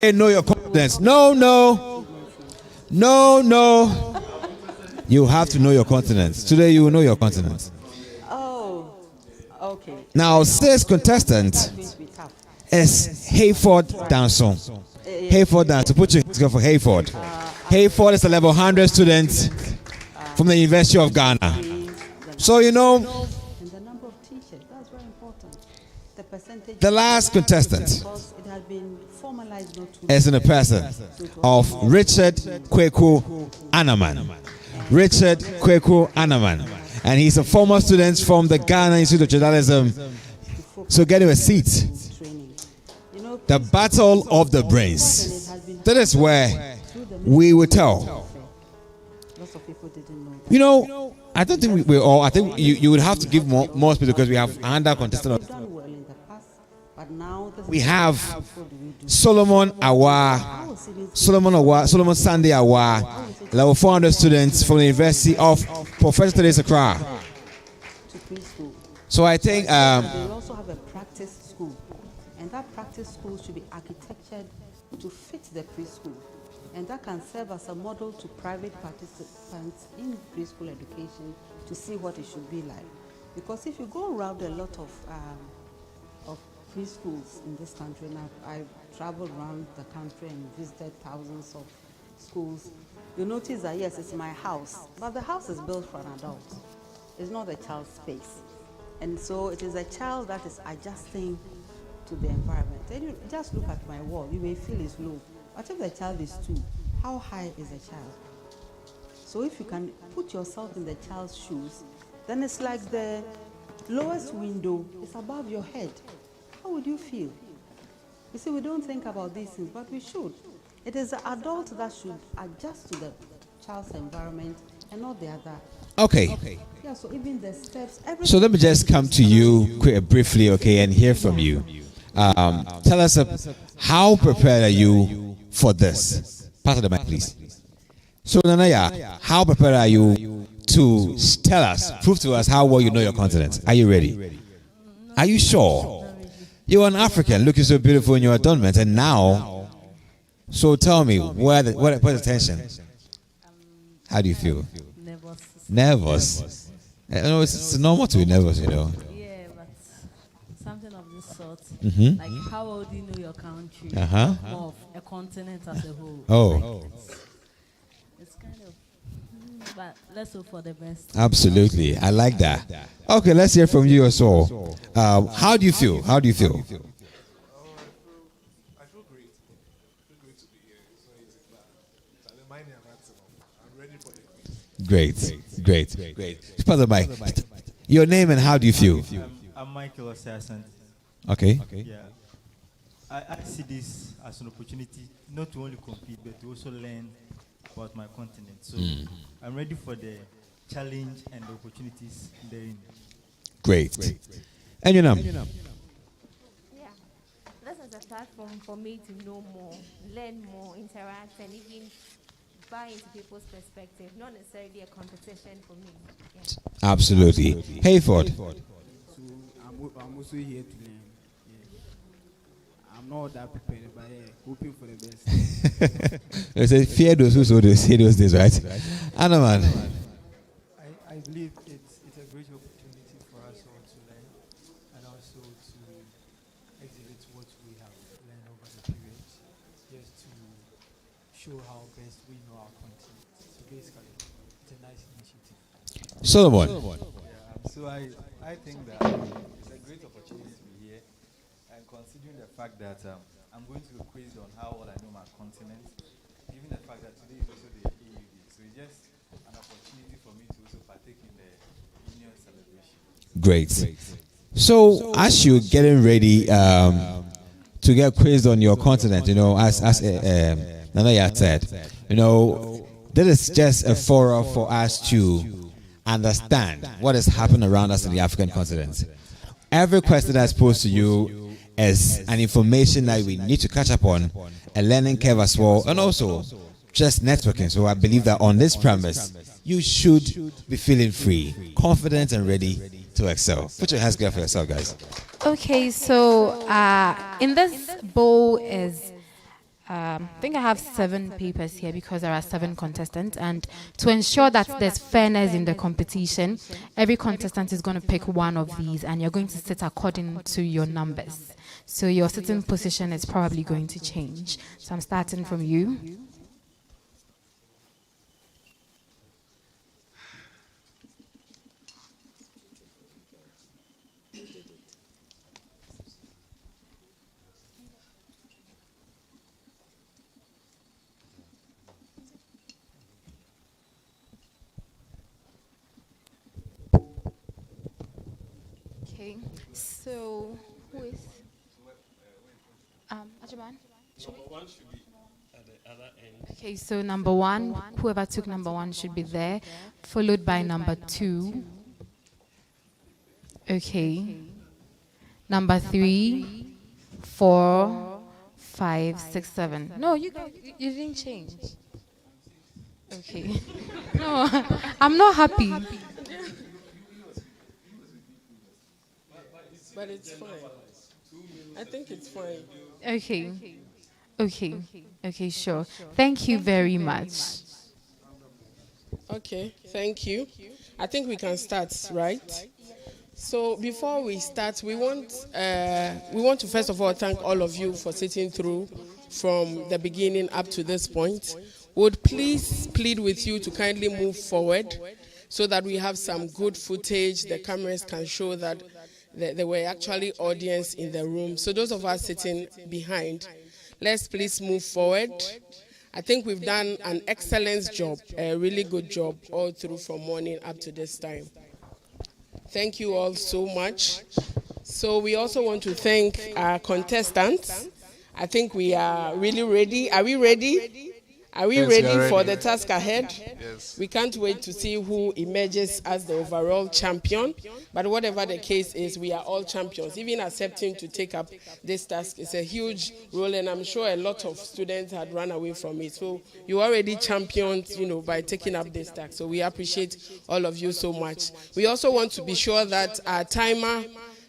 Know your continents. No. You have to know your continents. Today you will know your continents. Oh, okay. Now, sixth contestant is Hayford Danson. Hayford Danson. Put your hands together for Hayford. Hayford is a level 100 student from the University of Ghana. So, And the number of teachers, that's very important. The percentage. The last contestant Because it had been formalized not too is in the person of Richard Kweku Anaman. Richard Kweku Anaman. And he's a former student from the Ghana Institute of Journalism. So get him a seat. training. The battle of the brains. That is where we will tell. Lots of people didn't know. I don't think we all. I think you would have to give more space because we have another contestant. We've done well in the past, but now We have Solomon Sunday Awa, level 400 students from the University of Professor Teresa Accra. to preschool. So I think They will also have a practice school, and that practice school should be architectured to fit the preschool, and that can serve as a model to private participants in preschool education to see what it should be like. Because if you go around a lot of preschools in this country, and I've traveled around the country and visited thousands of schools, you notice that yes, it's my house, but the house is built for an adult. It's not a child's space. And so it is a child that is adjusting to the environment. And you just look at my wall, you may feel it's low. But if the child is 2, how high is the child? So if you can put yourself in the child's shoes, then it's like the lowest window is above your head. How would you feel? You see, we don't think about these things, but we should. It is the adult that should adjust to the child's environment and not the other. okay. Yeah, so even the steps, So let me just come to you briefly, okay, and hear from you. Tell us how prepared are you for this? Pass the mic, please. So Nanaya, how prepared are you to tell us, prove to us how well you know your continent? Are you ready? Are you sure? You're an African, looking so beautiful in your adornment, and now, so tell me, where's the tension? How do you feel? Nervous. It's normal to be nervous, Yeah, but something of this sort. Like, how well do you know your country? More of a continent as a whole. Oh. It's kind of, but let's hope for the best. Absolutely. I like that. Okay, let's hear from you as well. How do you feel? I feel great. I feel great to be here. It's not easy, but I'm ready for it. Great. Father Mike, your name and how do you feel? I'm Michael Assassin. Okay. Yeah. I see this as an opportunity not to only compete but to also learn about my continent. So I'm ready for the challenge and the opportunities therein. Great. And your name? Yeah, this is a platform for me to know more, learn more, interact, and even buy into people's perspective. Not necessarily a competition for me. Yeah. Absolutely. Hayford. So I'm also here to learn. Yeah. I'm not that prepared, but hoping for the best. They say fear those who sow those days, right? Anaman. I believe it's a great opportunity for us all to learn and also to exhibit what we have learned over the period, just to show how best we know our continent. So basically, it's a nice initiative. Solomon. So I think that it's a great opportunity to be here, and considering the fact that I'm going to be quizzed on how well I know my continent, given the fact that today is also the AU Day, so it's just an opportunity for me to also partake in the Union celebration. Great. So as you're getting ready to get quizzed on your continent, as Nanaya said, this is just a forum for us to understand what is happening around us in the African continent. Every question that's posed to you is an information that we need to catch up on, a learning curve as well, and also just networking. So I believe that on this premise, you should be feeling free, confident, and ready to excel. Put your hands together for yourself, guys. Okay, so in this bowl is I think I have 7 papers here because there are 7 contestants. And to ensure that there's fairness in the competition, every contestant is going to pick one of these and you're going to sit according to your numbers. So your sitting position is probably going to change. So I'm starting from you. Okay, so who is Ajaban? Number 1 should be at the other end. Okay, so number 1, whoever took number 1 should be there, followed by number 2. Okay. Number 3, 4, 5, 6, 7. No, you didn't change. Okay. No, I'm not happy. But it's fine. I think it's fine. Okay. Okay, sure. Thank you very much. Okay, thank you. I think we can start, right? So before we start, we want to first of all thank all of you for sitting through from the beginning up to this point. Would please plead with you to kindly move forward so that we have some good footage. The cameras can show that there were actually audience in the room. So those of us sitting behind, let's please move forward. I think we've done an excellent job, a really good job all through from morning up to this time. Thank you all so much. So we also want to thank our contestants. I think we are really ready. Are we ready? Are we ready for the task ahead? Yes. We can't wait to see who emerges as the overall champion. But whatever the case is, we are all champions. Even accepting to take up this task is a huge role, and I'm sure a lot of students had run away from it. So you already championed, by taking up this task. So we appreciate all of you so much. We also want to be sure that our timer,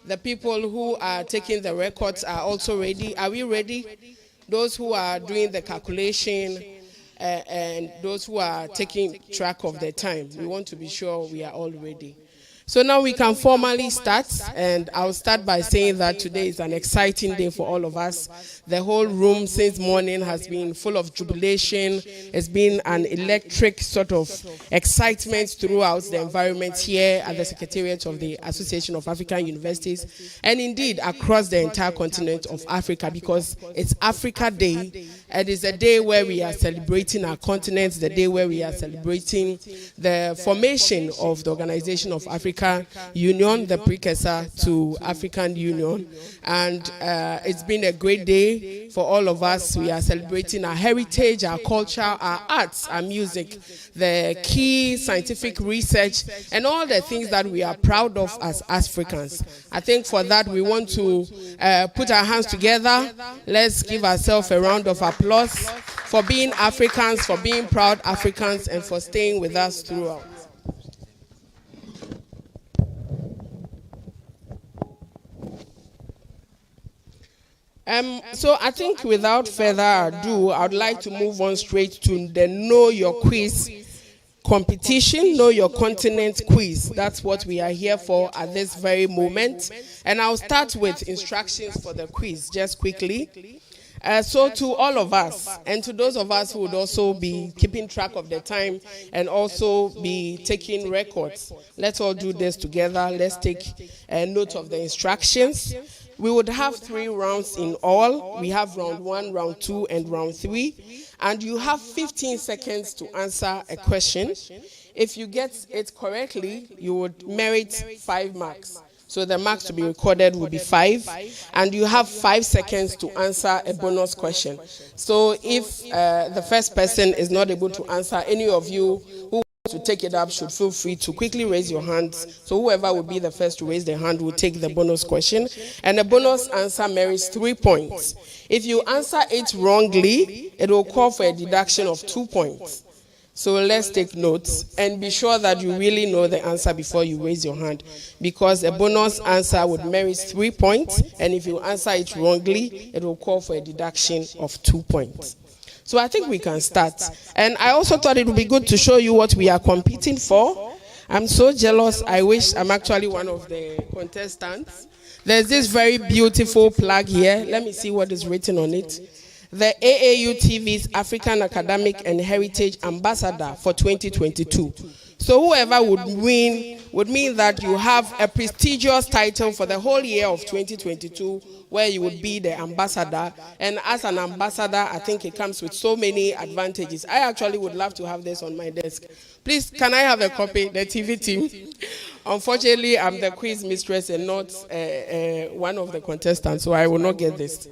the people who are taking the records are also ready. Are we ready? Those who are doing the calculation, and those who are taking track of the time. We want to be sure we are all ready. So now we can formally start, and I'll start by saying that today is an exciting day for all of us. The whole room since morning has been full of jubilation. It's been an electric sort of excitement throughout the environment here at the Secretariat of the Association of African Universities, and indeed across the entire continent of Africa, because it's Africa Day. It is a day where we are celebrating our continent, the day where we are celebrating the formation of the Organization of African Union, the precursor to African Union. And it's been a great day for all of us. We are celebrating our heritage, our culture, our arts, our music, the key scientific research, and all the things that we are proud of as Africans. I think for that we want to put our hands together. Let's give ourselves a round of applause for being Africans, for being proud Africans, and for staying with us throughout. So I think without further ado, I would like to move on straight to the Know Your Quiz competition, Know Your Continent quiz. That's what we are here for at this very moment. And I'll start with instructions for the quiz just quickly. So to all of us, and to those of us who would also be keeping track of the time and also be taking records, let's all do this together. Let's take a note of the instructions. We would have 3 rounds in all. We have round 1, round 2, and round 3. And you have 15 seconds to answer a question. If you get it correctly, you would merit 5 marks. So the marks to be recorded will be 5. And you have 5 seconds to answer a bonus question. So if the first person is not able to answer, any of you who to take it up should feel free to quickly raise your hands. So whoever will be the first to raise their hand will take the bonus question. And the bonus answer merits 3 points. If you answer it wrongly, it will call for a deduction of 2 points. So let's take notes and be sure that you really know the answer before you raise your hand, because a bonus answer would merit 3 points, and if you answer it wrongly, it will call for a deduction of 2 points. So I think we can start. And I also thought it would be good to show you what we are competing for. I'm so jealous. I wish I'm actually one of the contestants. There's this very beautiful plug here. Let me see what is written on it. The AAU TV's African Academic and Heritage Ambassador for 2022. So whoever would win would mean that you have a prestigious title for the whole year of 2022, where you would be the ambassador. And as an ambassador, I think it comes with so many advantages. I actually would love to have this on my desk. Please, can I have a copy, the TV team? Unfortunately, I'm the quiz mistress and not one of the contestants, so I will not get this.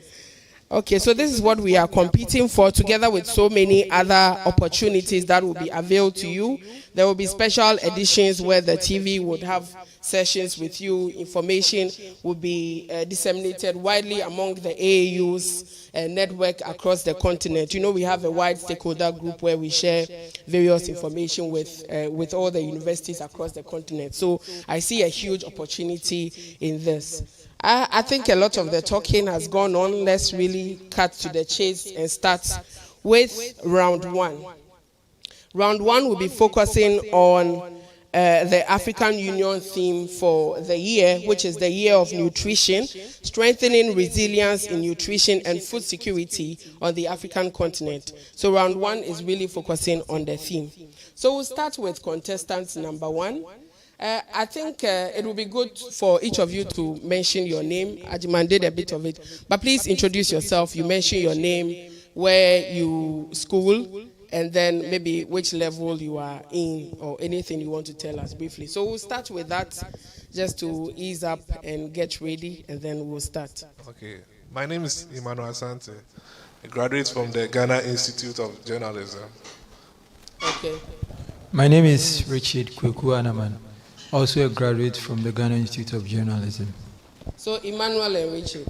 Okay, so this is what we are competing for, together with so many other opportunities that will be availed to you. There will be special editions where the TV would have sessions with you. Information will be disseminated widely among the AAU's network across the continent. You know, we have a wide stakeholder group where we share various information with all the universities across the continent. So I see a huge opportunity in this. I think a lot of the talking has gone on. Let's really cut to the chase and start with round one. Round one will be focusing on the African Union theme for the year, which is the year of nutrition, strengthening resilience in nutrition and food security on the African continent. So round one is really focusing on the theme. So we'll start with contestant number one. I think it will be good for each of you to mention your name. Ajiman did a bit of it. But please introduce yourself. You mention your name, where you school, and then maybe which level you are in, or anything you want to tell us briefly. So we'll start with that just to ease up and get ready, and then we'll start. Okay. My name is Emmanuel Asante, a graduate from the Ghana Institute of Journalism. Okay. My name is Richard Kweku Anaman, also a graduate from the Ghana Institute of Journalism. So Emmanuel and Richard.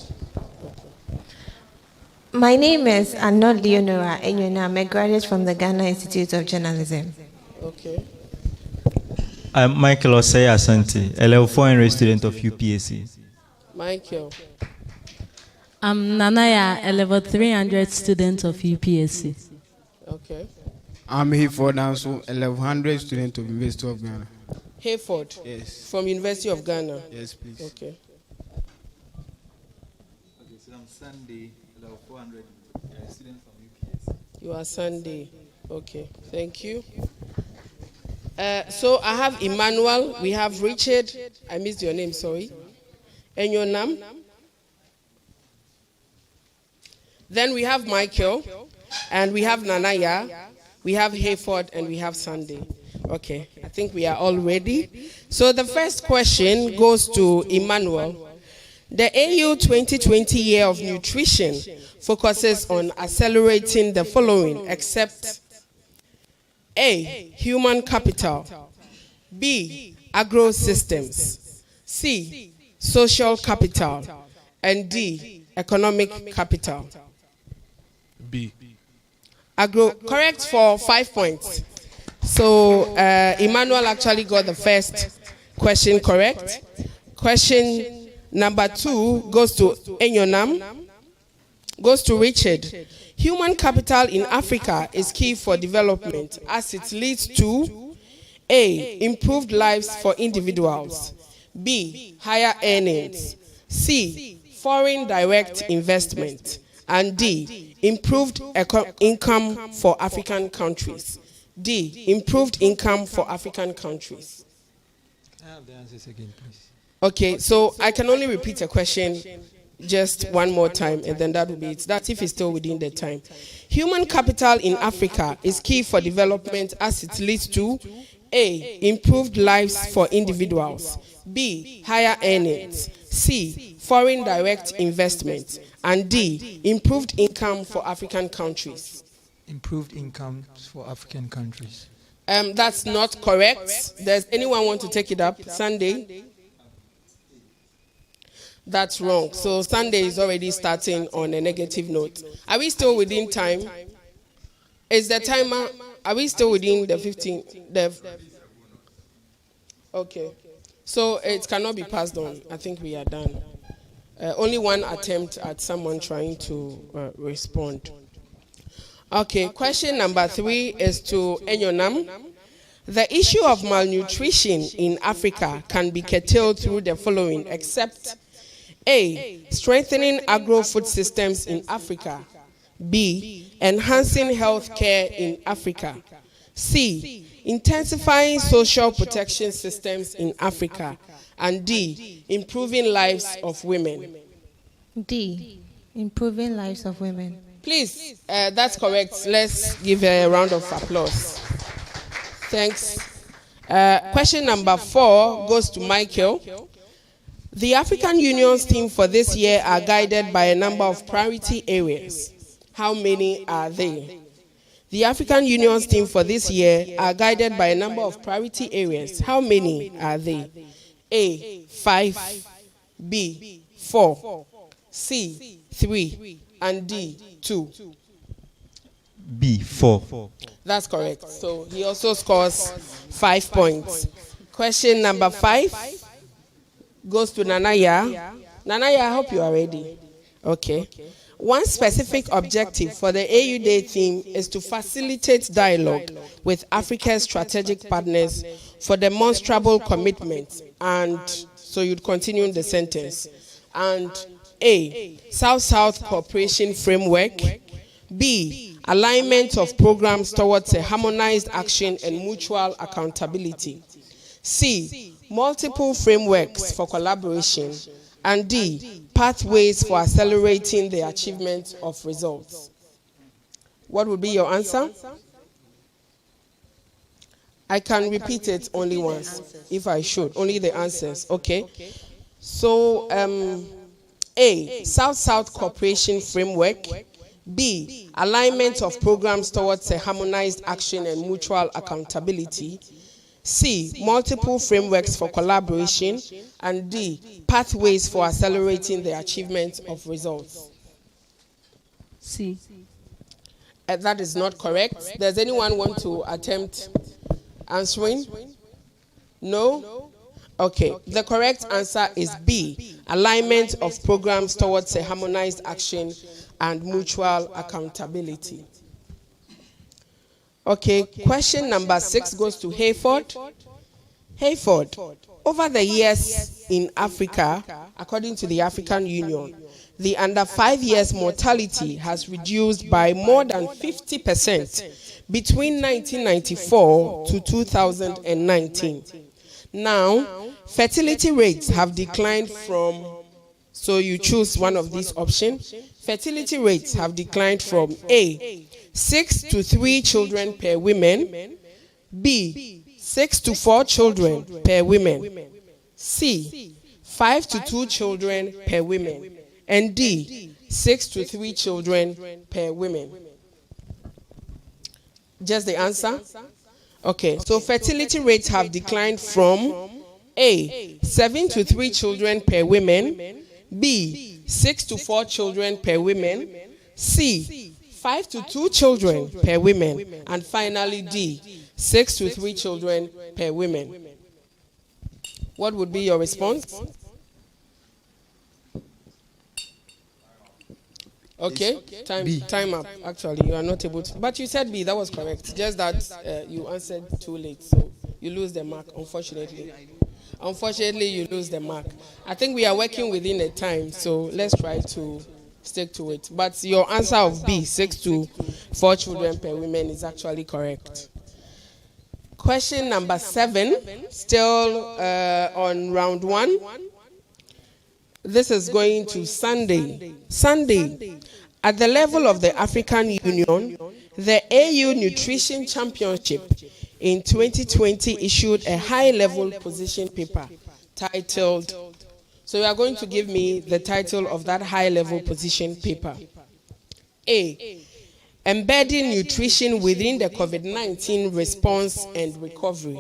My name is Anna Leonora Enyona. I'm a graduate from the Ghana Institute of Journalism. Okay. I'm Michael Osei Asante, a level 4 English student of UPSC. Michael. I'm Nanaya, a level 300 student of UPSC. Okay. I'm Hayford also, a level 100 student of University of Ghana. Hayford? Yes. From University of Ghana? Yes, please. Okay. Okay, so I'm Sunday, level 400, student from UPS. You are Sunday. Okay, thank you. So I have Emmanuel, we have Richard, I missed your name, sorry. And your name? Then we have Michael, and we have Nanaya, we have Hayford, and we have Sunday. Okay, I think we are all ready. So the first question goes to Emmanuel. The AU 2020 Year of Nutrition focuses on accelerating the following, except A, human capital, B, agro systems, C, social capital, and D, economic capital. B. Agro, correct for 5 points. So Emmanuel actually got the first question correct. Question number 2 goes to Enyonam, goes to Richard. Human capital in Africa is key for development as it leads to A, improved lives for individuals, B, higher earnings, C, foreign direct investment, and D, improved income for African countries. D, improved income for African countries. Can I have the answers again, please? Okay, so I can only repeat a question just one more time, and then that will be it. That's if it's still within the time. Human capital in Africa is key for development as it leads to A, improved lives for individuals, B, higher earnings, C, foreign direct investment, and D, improved income for African countries. Improved income for African countries. That's not correct. Does anyone want to take it up? Sunday? That's wrong. So Sunday is already starting on a negative note. Are we still within time? Is the timer Are we still within the 15? Okay. So it cannot be passed on. I think we are done. Only one attempt at someone trying to respond. Okay, question number 3 is to Enyonam. The issue of malnutrition in Africa can be curtailed through the following, except A, strengthening agro-food systems in Africa. B, enhancing health care in Africa. C, intensifying social protection systems in Africa. And D, improving lives of women. D, improving lives of women. Please, that's correct. Let's give a round of applause. Thanks. Question number 4 goes to Michael. The African Union's theme for this year are guided by a number of priority areas. How many are they? The African Union's theme for this year are guided by a number of priority areas. How many are they? A, 5, B, 4, C, 3, and D, 2. B, 4. That's correct. So he also scores 5 points. Question number 5 goes to Nanaya. Nanaya, I hope you are ready. Okay. One specific objective for the AU Day theme is to facilitate dialogue with Africa's strategic partners for demonstrable commitment. And so you'd continue in the sentence. And A, South-South Cooperation Framework. B, alignment of programs towards a harmonized action and mutual accountability. C, multiple frameworks for collaboration. And D, pathways for accelerating the achievement of results. What would be your answer? I can repeat it only once, if I should. Only the answers, okay? So, A, South-South Cooperation Framework. B, alignment of programs towards a harmonized action and mutual accountability. C, multiple frameworks for collaboration. And D, pathways for accelerating the achievement of results. C. That is not correct. Does anyone want to attempt answering? No? Okay. The correct answer is B, alignment of programs towards a harmonized action and mutual accountability. Okay, question number 6 goes to Hayford. Hayford, over the years in Africa, according to the African Union, the under 5 years mortality has reduced by more than 50% between 1994 to 2019. Now, fertility rates have declined from, so you choose one of these options. Fertility rates have declined from A, 6 to 3 children per woman. B, 6 to 4 children per woman. C, 5 to 2 children per woman. And D, 6 to 3 children per woman. Just the answer? Okay, so fertility rates have declined from A, 7 to 3 children per woman. B, 6 to 4 children per woman. C, 5 to 2 children per woman. And finally D, 6 to 3 children per woman. What would be your response? Okay, time up. Actually, you are not able to. But you said B, that was correct. Just that you answered too late, so you lose the mark, unfortunately. Unfortunately, you lose the mark. I think we are working within a time, so let's try to stick to it. But your answer of B, 6 to 4 children per woman, is actually correct. Question number 7, still on round 1. This is going to Sunday. Sunday, at the level of the African Union, the AU Nutrition Championship in 2020 issued a high-level position paper titled, so you are going to give me the title of that high-level position paper. A, embedding nutrition within the COVID-19 response and recovery.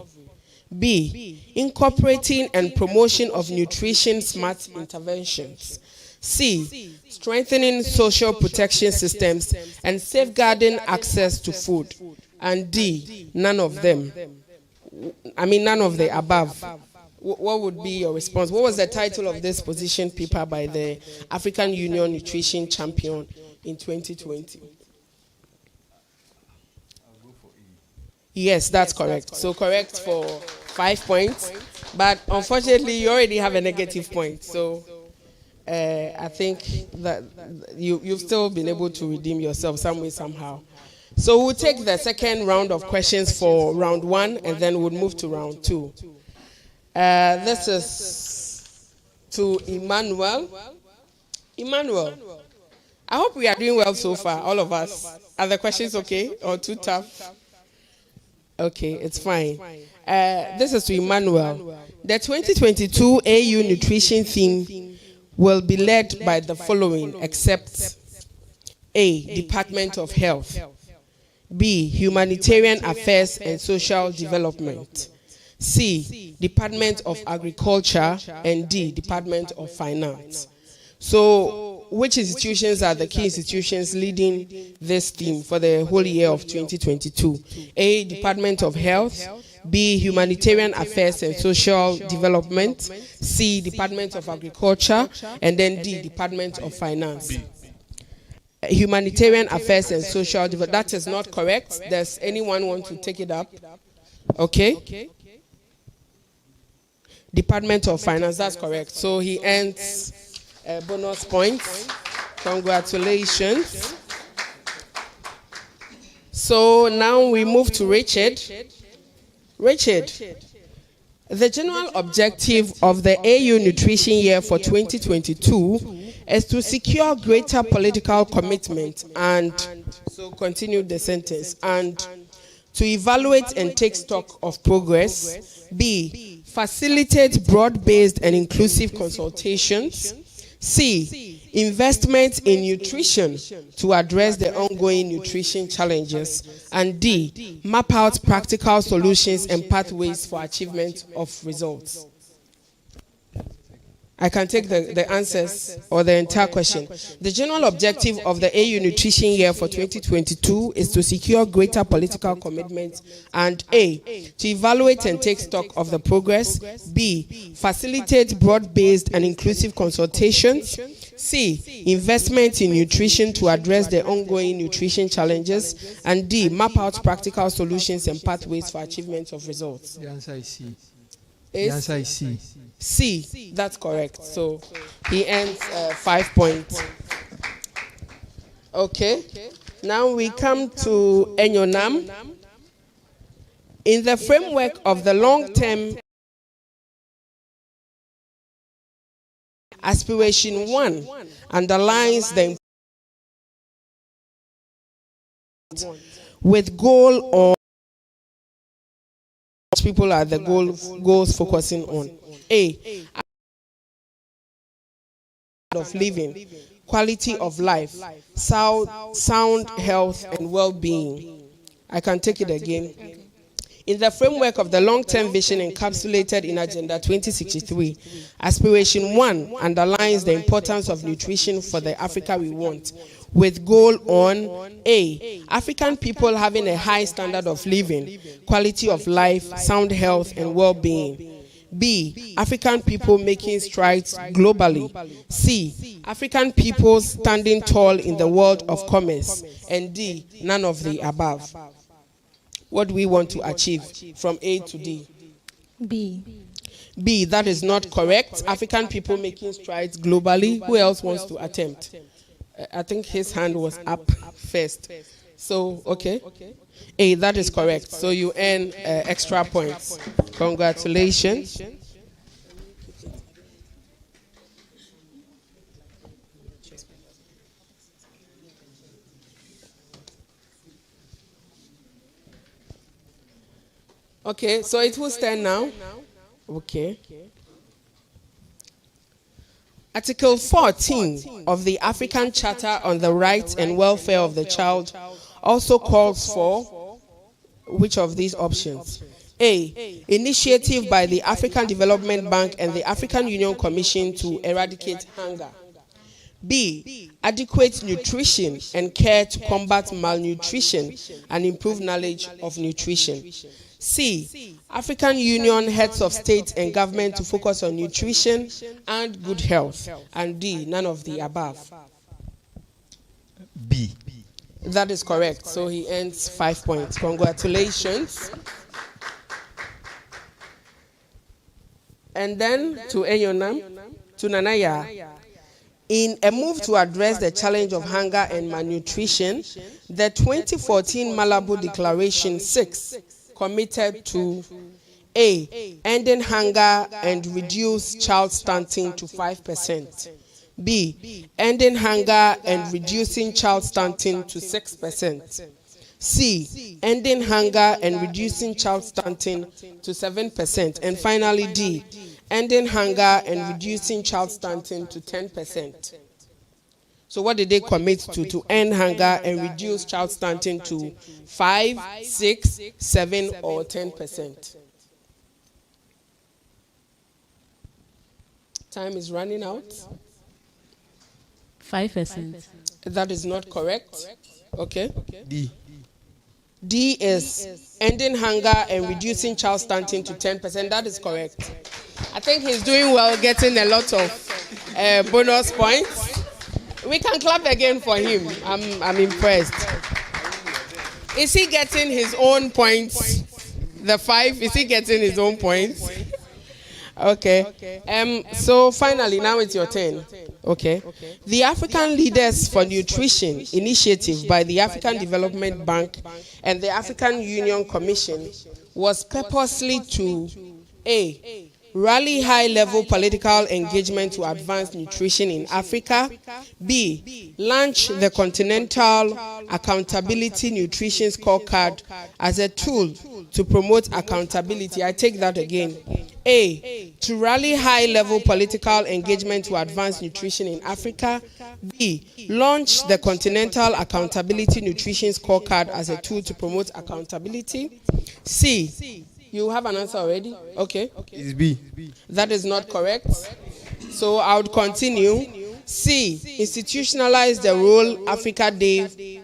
B, incorporating and promotion of nutrition smart interventions. C, strengthening social protection systems and safeguarding access to food. and D, none of them. I mean, none of the above. What would be your response? What was the title of this position paper by the African Union Nutrition Champion in 2020? Yes, that's correct. So correct for 5 points. But unfortunately, you already have a negative point. So I think that you've still been able to redeem yourself some way, somehow. So we'll take the second round of questions for round 1, and then we'll move to round 2. This is to Emmanuel. Emmanuel, I hope we are doing well so far, all of us. Are the questions okay or too tough? Okay, it's fine. This is to Emmanuel. The 2022 AU Nutrition theme will be led by the following, except A, Department of Health, B, Humanitarian Affairs and Social Development, C, Department of Agriculture, and D, Department of Finance. So, which institutions are the key institutions leading this theme for the whole year of 2022? A, Department of Health, B, Humanitarian Affairs and Social Development, C, Department of Agriculture, and then D, Department of Finance. Humanitarian Affairs and Social Development. That is not correct. Does anyone want to take it up? Okay. Department of Finance, that's correct. So he earns bonus points. Congratulations. So now we move to Richard. Richard, the general objective of the AU Nutrition Year for 2022 is to secure greater political commitment and, so continue the sentence, and to evaluate and take stock of progress. B, facilitate broad-based and inclusive consultations. C, investment in nutrition to address the ongoing nutrition challenges. And D, map out practical solutions and pathways for achievement of results. I can take the answers or the entire question. The general objective of the AU Nutrition Year for 2022 is to secure greater political commitment and A, to evaluate and take stock of the progress, B, facilitate broad-based and inclusive consultations, C, investment in nutrition to address the ongoing nutrition challenges, and D, map out practical solutions and pathways for achievement of results. The answer is C. The answer is C. C, that's correct. So he earns 5 points. Okay. Now we come to Enyonam. In the framework of the long-term aspiration 1 underlines the with goal or people are the goals focusing on A, of living, quality of life, sound health and well-being. I can take it again. In the framework of the long-term vision encapsulated in Agenda 2063, Aspiration 1 underlines the importance of nutrition for the Africa we want, with goal on A, African people having a high standard of living, quality of life, sound health and well-being. B, African people making strides globally. C, African people standing tall in the world of commerce. And D, none of the above. What do we want to achieve from A to D? B. B, that is not correct. African people making strides globally. Who else wants to attempt? I think his hand was up first. So, okay. A, that is correct. So you earn extra points. Congratulations. Okay, so it will stand now. Okay. Article 14 of the African Charter on the Rights and Welfare of the Child also calls for which of these options? A, initiative by the African Development Bank and the African Union Commission to eradicate hunger. B, adequate nutrition and care to combat malnutrition and improve knowledge of nutrition. C, African Union heads of state and government to focus on nutrition and good health. And D, none of the above. B. That is correct. So he earns 5 points. Congratulations. And then to Enyonam, to Nanaya. In a move to address the challenge of hunger and malnutrition, the 2014 Malabo Declaration 6 committed to A, ending hunger and reduce child stunting to 5%. B, ending hunger and reducing child stunting to 6%. C, ending hunger and reducing child stunting to 7%. And finally D, ending hunger and reducing child stunting to 10%. So what did they commit to end hunger and reduce child stunting to 5, 6, 7, or 10%? Time is running out. 5%. That is not correct. Okay. D. D is ending hunger and reducing child stunting to 10%. That is correct. I think he's doing well, getting a lot of bonus points. We can clap again for him. I'm impressed. Is he getting his own points? The 5, is he getting his own points? Okay. So finally, now it's your turn. Okay. The African Leaders for Nutrition initiative by the African Development Bank and the African Union Commission was purposely to A, rally high-level political engagement to advance nutrition in Africa. B, launch the Continental Accountability Nutrition Scorecard as a tool to promote accountability. I take that again. A, to rally high-level political engagement to advance nutrition in Africa. B, launch the Continental Accountability Nutrition Scorecard as a tool to promote accountability. C, you have an answer already? Okay. It's B. That is not correct. So I would continue. C, institutionalize the role Africa Day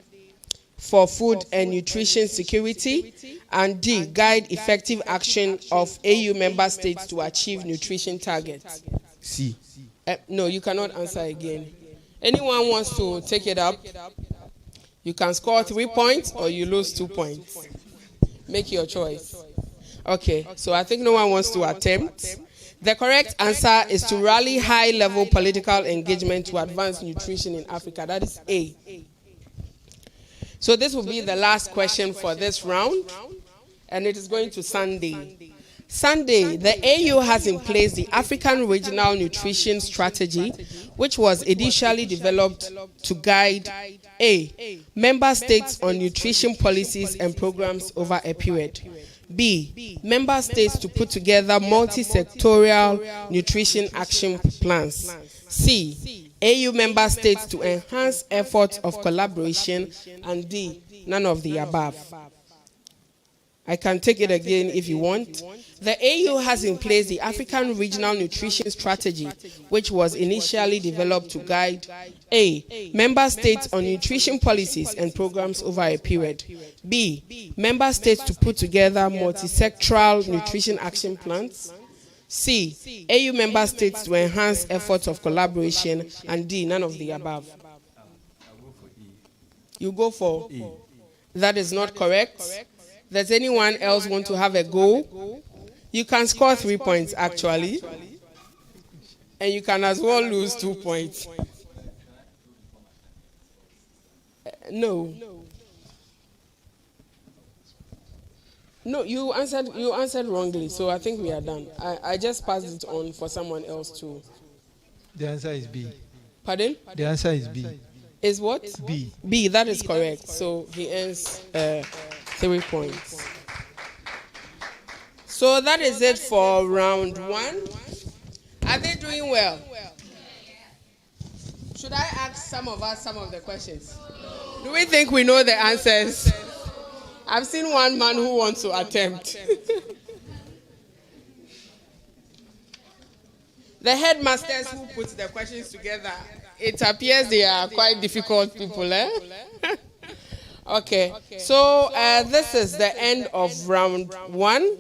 for food and nutrition security. And D, guide effective action of AU member states to achieve nutrition targets. C. No, you cannot answer again. Anyone wants to take it up? You can score 3 points or you lose 2 points. Make your choice. Okay, so I think no one wants to attempt. The correct answer is to rally high-level political engagement to advance nutrition in Africa. That is A. So this will be the last question for this round, and it is going to Sunday. Sunday, the AU has in place the African Regional Nutrition Strategy, which was initially developed to guide A, member states on nutrition policies and programs over a period. B, member states to put together multi-sectorial nutrition action plans. C, AU member states to enhance efforts of collaboration. And D, none of the above. I can take it again if you want. The AU has in place the African Regional Nutrition Strategy, which was initially developed to guide A, member states on nutrition policies and programs over a period. B, member states to put together multi-sectoral nutrition action plans. C, AU member states to enhance efforts of collaboration. And D, none of the above. You go for E. That is not correct. Does anyone else want to have a go? You can score 3 points actually. And you can as well lose 2 points. No. No, you answered wrongly, so I think we are done. I just passed it on for someone else to. The answer is B. Pardon? The answer is B. Is what? B. B, that is correct. So he earns 3 points. So that is it for round 1. Are they doing well? Should I ask some of us some of the questions? Do we think we know the answers? I've seen one man who wants to attempt. The headmasters who put the questions together It appears they are quite difficult people, eh? Okay, so this is the end of round 1.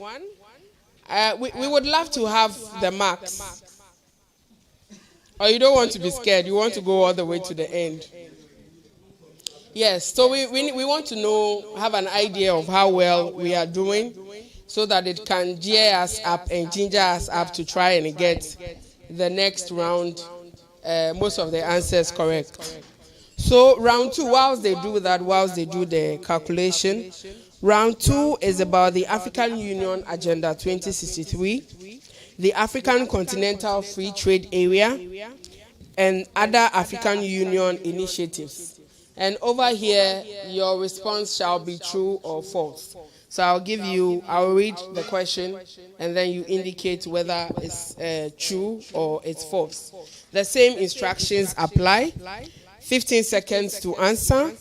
We would love to have the marks. Or you don't want to be scared, you want to go all the way to the end. Yes, so we want to know, have an idea of how well we are doing, so that it can gear us up and ginger us up to try and get the next round most of the answers correct. So round 2, whilst they do the calculation, round 2 is about the African Union Agenda 2063, the African Continental Free Trade Area, and other African Union initiatives. And over here, your response shall be true or false. So I'll read the question, and then you indicate whether it's true or it's false. The same instructions apply. 15 seconds to answer.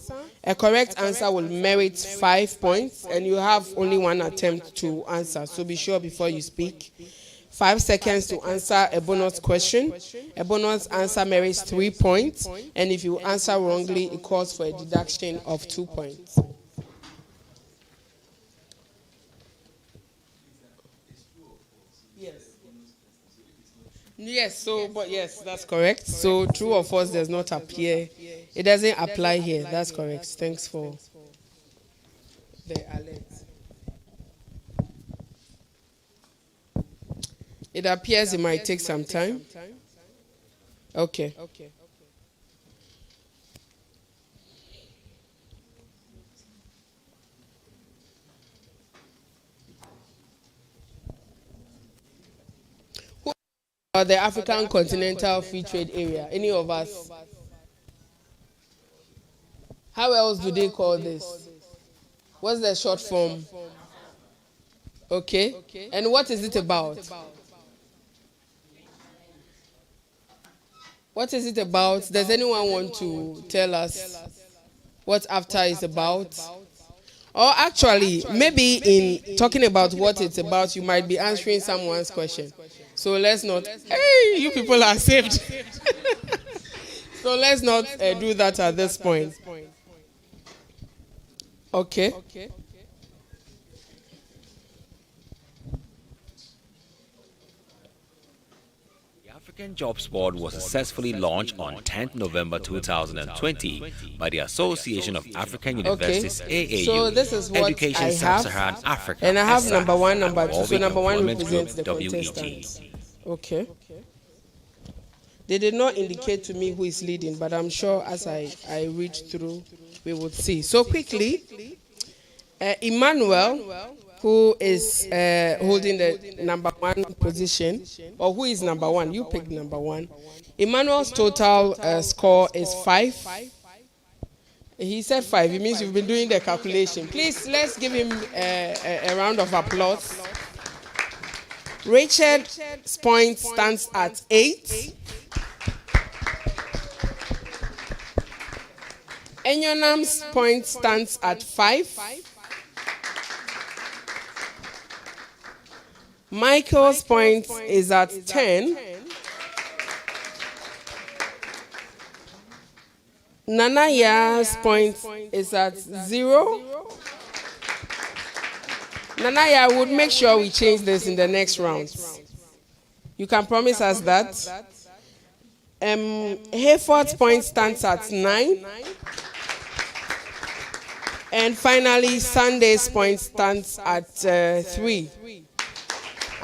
A correct answer will merit 5 points, and you have only one attempt to answer. So be sure before you speak. 5 seconds to answer a bonus question. A bonus answer merits 3 points, and if you answer wrongly, it calls for a deduction of 2 points. Yes, that's correct. So true or false does not appear. It doesn't apply here. That's correct. Thanks for the alert. It appears it might take some time. Okay. Who are the African Continental Free Trade Area? Any of us? How else do they call this? What's the short form? Okay. And what is it about? What is it about? Does anyone want to tell us what AFTA is about? Or actually, maybe in talking about what it's about, you might be answering someone's question. So let's not, hey, you people are saved. So let's not do that at this point. Okay. African Jobs Board was successfully launched on 10th November 2020 by the Association of African Universities AAU, so this is what Education I have, Sub-Saharan Africa, and I have ESSA, number 1, number 2. So Involving number 1 Employment represents the Group, contestants. Okay. They did not indicate to me who is leading, but I'm sure as I read through, we would see. So quickly, Emmanuel, who is holding the number 1 position, or who is number 1? You pick number 1. Emmanuel's total score is 5. He said 5. It means you've been doing the calculation. Please, let's give him a round of applause. Rachel's point stands at 8. Enyonam's point stands at 5. Michael's point is at 10. Nanaya's point is at 0. Nanaya would make sure we change this in the next round. You can promise us that. Hayford's point stands at 9. And finally, Sunday's point stands at 3.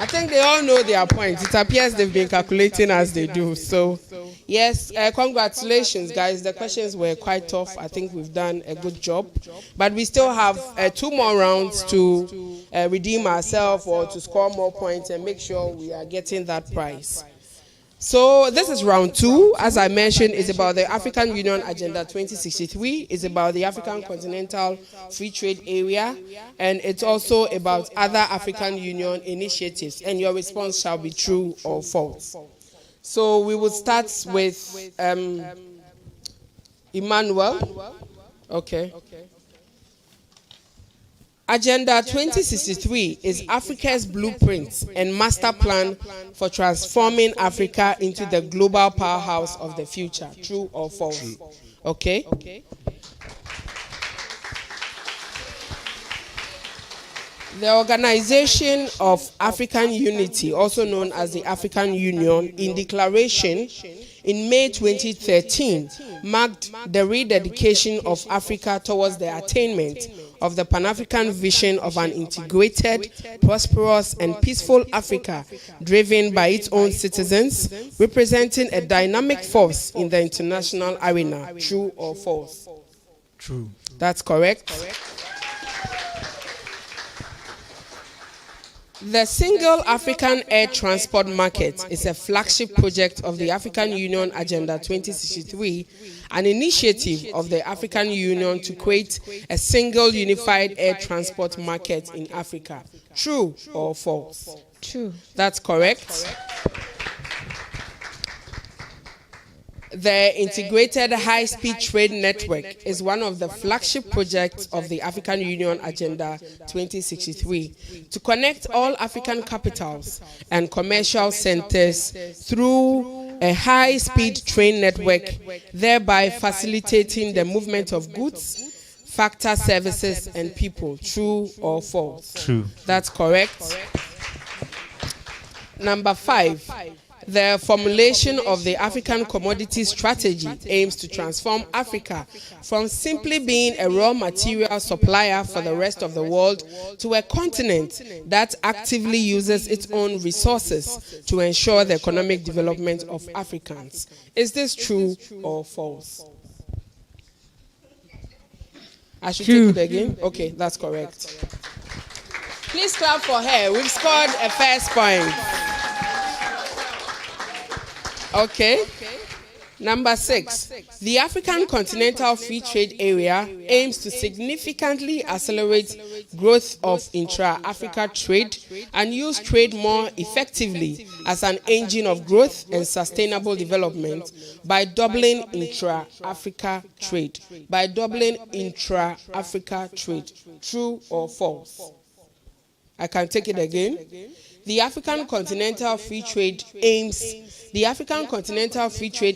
I think they all know their points. It appears they've been calculating as they do. So, yes, congratulations, guys. The questions were quite tough. I think we've done a good job. But we still have 2 more rounds to redeem ourselves or to score more points and make sure we are getting that prize. So this is round 2. As I mentioned, it's about the African Union Agenda 2063. It's about the African Continental Free Trade Area. And it's also about other African Union initiatives. And your response shall be true or false. So we will start with Emmanuel. Okay. Agenda 2063 is Africa's blueprint and master plan for transforming Africa into the global powerhouse of the future. True or false? True. Okay. The Organization of African Unity, also known as the African Union, in declaration in May 2013, marked the rededication of Africa towards the attainment of the Pan-African vision of an integrated, prosperous, and peaceful Africa, driven by its own citizens, representing a dynamic force in the international arena. True or false? True. That's correct. The Single African Air Transport Market is a flagship project of the African Union Agenda 2063, an initiative of the African Union to create a single unified air transport market in Africa. True or false? True. That's correct. The Integrated High-Speed Trade Network is one of the flagship projects of the African Union Agenda 2063 to connect all African capitals and commercial centers through a high-speed train network, thereby facilitating the movement of goods, factor services, and people. True or false? True. That's correct. Number 5. The formulation of the African Commodity Strategy aims to transform Africa from simply being a raw material supplier for the rest of the world to a continent that actively uses its own resources to ensure the economic development of Africans. Is this true or false? I should take it again? Okay, that's correct. Please clap for her. We've scored a first point. Okay. Number 6. The African Continental Free Trade Area aims to significantly accelerate growth of intra-Africa trade and use trade more effectively as an engine of growth and sustainable development by doubling intra-Africa trade. By doubling intra-Africa trade. True or false? I can take it again. The African Continental Free Trade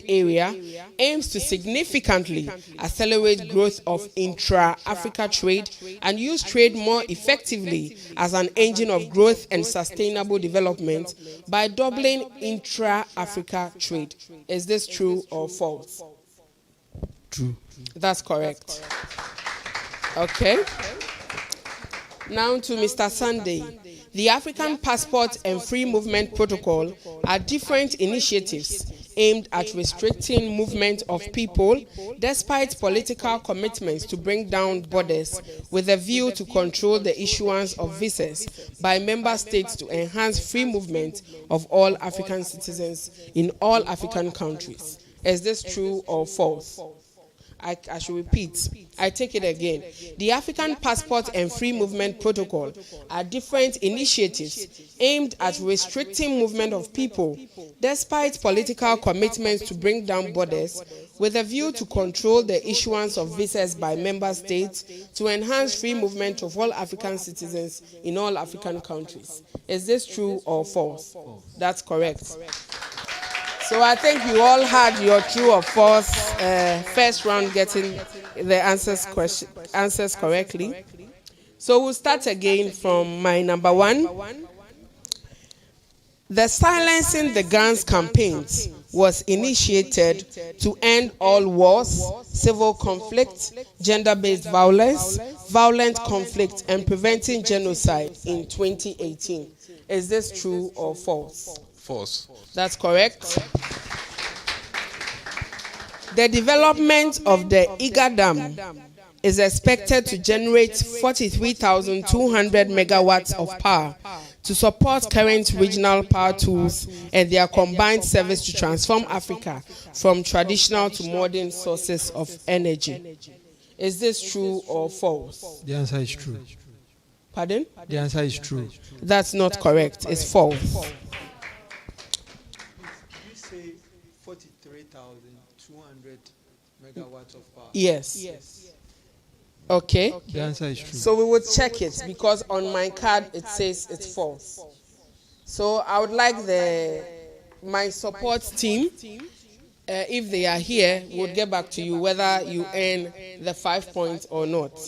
Area aims to significantly accelerate growth of intra-Africa trade and use trade more effectively as an engine of growth and sustainable development by doubling intra-Africa trade. Is this true or false? True. That's correct. Okay. Now to Mr. Sunday. The African Passport and Free Movement Protocol are different initiatives aimed at restricting movement of people despite political commitments to bring down borders with a view to control the issuance of visas by member states to enhance free movement of all African citizens in all African countries. Is this true or false? I should repeat. I take it again. The African Passport and Free Movement Protocol are different initiatives aimed at restricting movement of people, despite political commitments to bring down borders, with a view to control the issuance of visas by member states to enhance free movement of all African citizens in all African countries. Is this true or false? That's correct. So I think you all had your true or false first round getting the answers correctly. So we'll start again from my number 1. The Silencing the Guns campaigns was initiated to end all wars, civil conflict, gender-based violence, violent conflict, and preventing genocide in 2018. Is this true or false? False. That's correct. The development of the Iga Dam is expected to generate 43,200 megawatts of power to support current regional power tools and their combined service to transform Africa from traditional to modern sources of energy. Is this true or false? The answer is true. Pardon? The answer is true. That's not correct. It's false. 43,200 megawatts of power. Yes. Okay. The answer is true. So we would check it because on my card it says it's false. So I would like my support team, if they are here, would get back to you whether you earn the 5 points or not.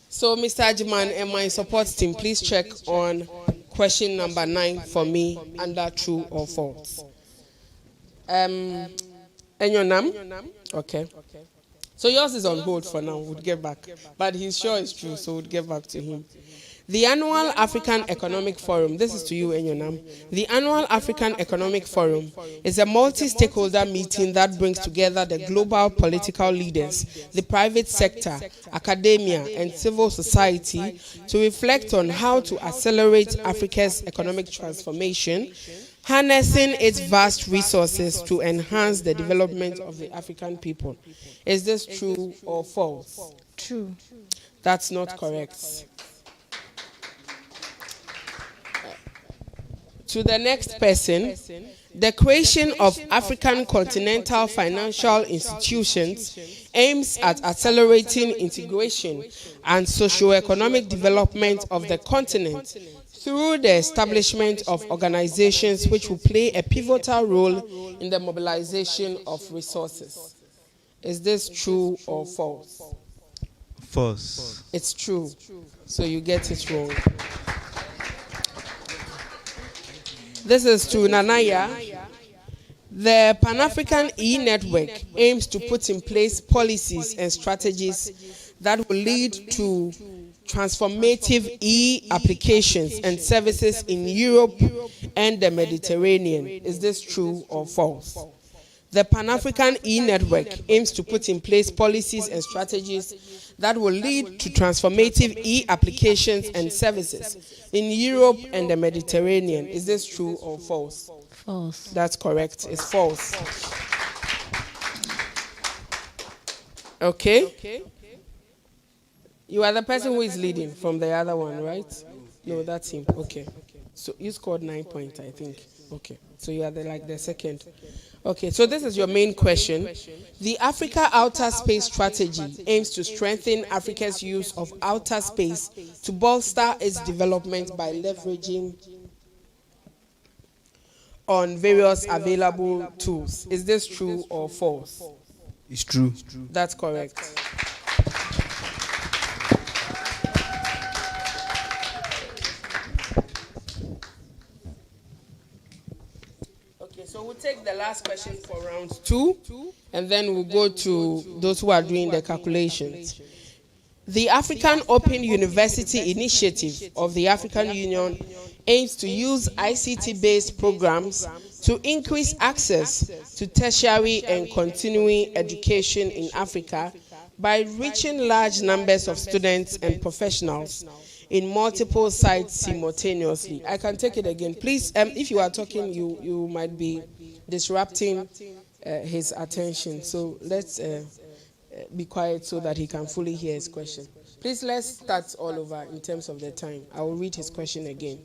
So Mr. Ajiman and my support team, please check on question number 9 for me under true or false. And your name? Okay. So yours is on hold for now. We'll get back. But he's sure it's true, so we'll get back to him. The Annual African Economic Forum, this is to you, Enyonam. The Annual African Economic Forum is a multi-stakeholder meeting that brings together the global political leaders, the private sector, academia, and civil society to reflect on how to accelerate Africa's economic transformation, harnessing its vast resources to enhance the development of the African people. Is this true or false? True. That's not correct. To the next person, the creation of African continental financial institutions aims at accelerating integration and socio-economic development of the continent through the establishment of organizations which will play a pivotal role in the mobilization of resources. Is this true or false? False. It's true. So you get it wrong. This is to Nanaya. The Pan-African E-Network aims to put in place policies and strategies that will lead to transformative e-applications and services in Europe and the Mediterranean. Is this true or false? The Pan-African E-Network aims to put in place policies and strategies that will lead to transformative e-applications and services in Europe and the Mediterranean. Is this true or false? False. That's correct. It's false. Okay. You are the person who is leading from the other one, right? No, that's him. Okay. So you scored 9 points, I think. Okay. So you are the second. Okay, so this is your main question. The Africa Outer Space Strategy aims to strengthen Africa's use of outer space to bolster its development by leveraging on various available tools. Is this true or false? It's true. That's correct. So we'll take the last question for round 2, and then we'll go to those who are doing the calculations. The African Open University Initiative of the African Union aims to use ICT-based programs to increase access to tertiary and continuing education in Africa by reaching large numbers of students and professionals in multiple sites simultaneously. I can take it again. Please, if you are talking, you might be disrupting his attention. So let's be quiet so that he can fully hear his question. Please, let's start all over in terms of the time. I will read his question again.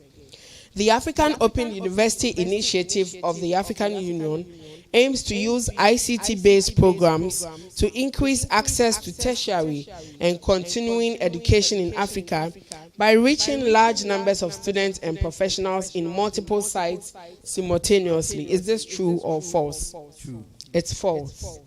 The African Open University Initiative of the African Union aims to use ICT-based programs to increase access to tertiary and continuing education in Africa by reaching large numbers of students and professionals in multiple sites simultaneously. Is this true or false? True. It's false.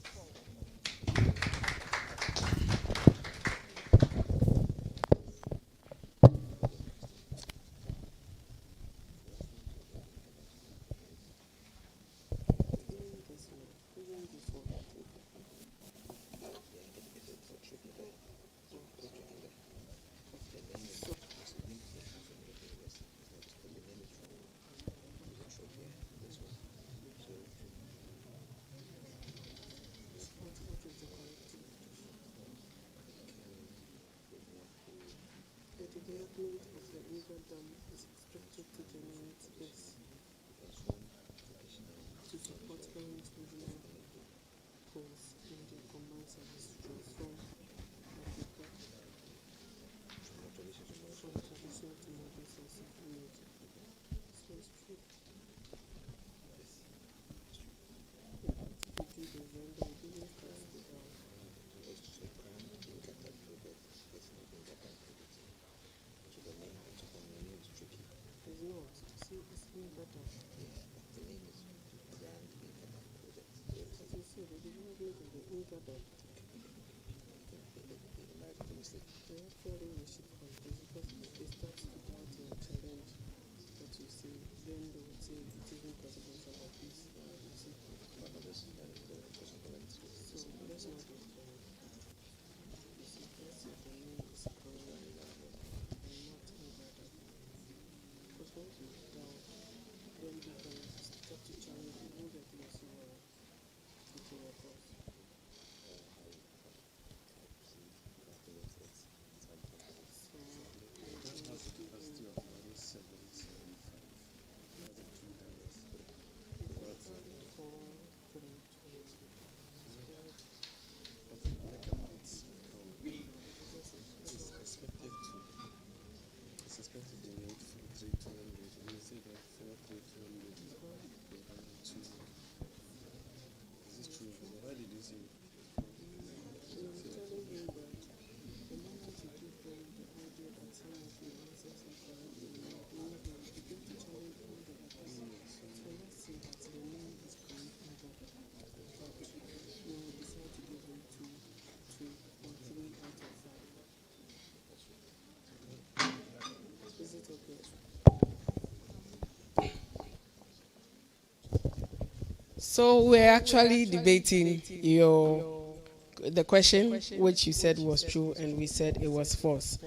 So we're actually debating the question, which you said was true, and we said it was false.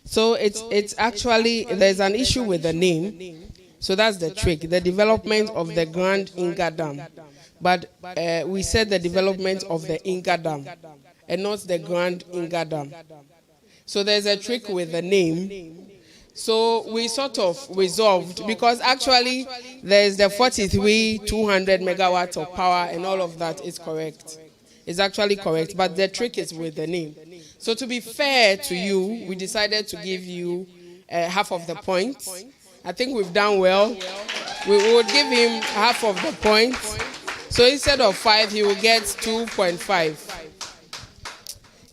So it's actually, there's an issue with the name. So that's the trick, the development of the Grand Inga Dam. But we said the development of the Inga Dam, and not the Grand Inga Dam. So there's a trick with the name. So we sort of resolved, because actually there's the 43 200 megawatts of power, and all of that is correct. It's actually correct, but the trick is with the name. So to be fair to you, we decided to give you half of the points. I think we've done well. We would give him half of the points. So instead of 5, he will get 2.5.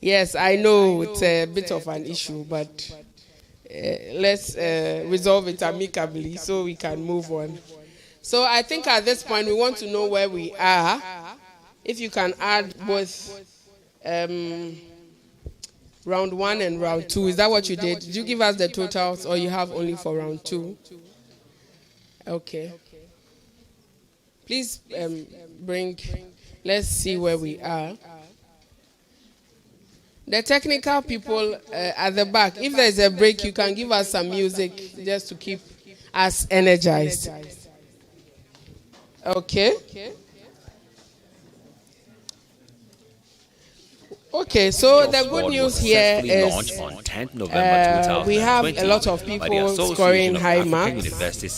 Yes, I know it's a bit of an issue, but let's resolve it amicably so we can move on. So I think at this point we want to know where we are. If you can add both round 1 and round 2. Is that what you did? Did you give us the totals, or you have only for round 2? Okay. Please let's see where we are. The technical people at the back, if there's a break, you can give us some music just to keep us energized. Okay. Okay, so the good news here is we have a lot of people scoring high marks.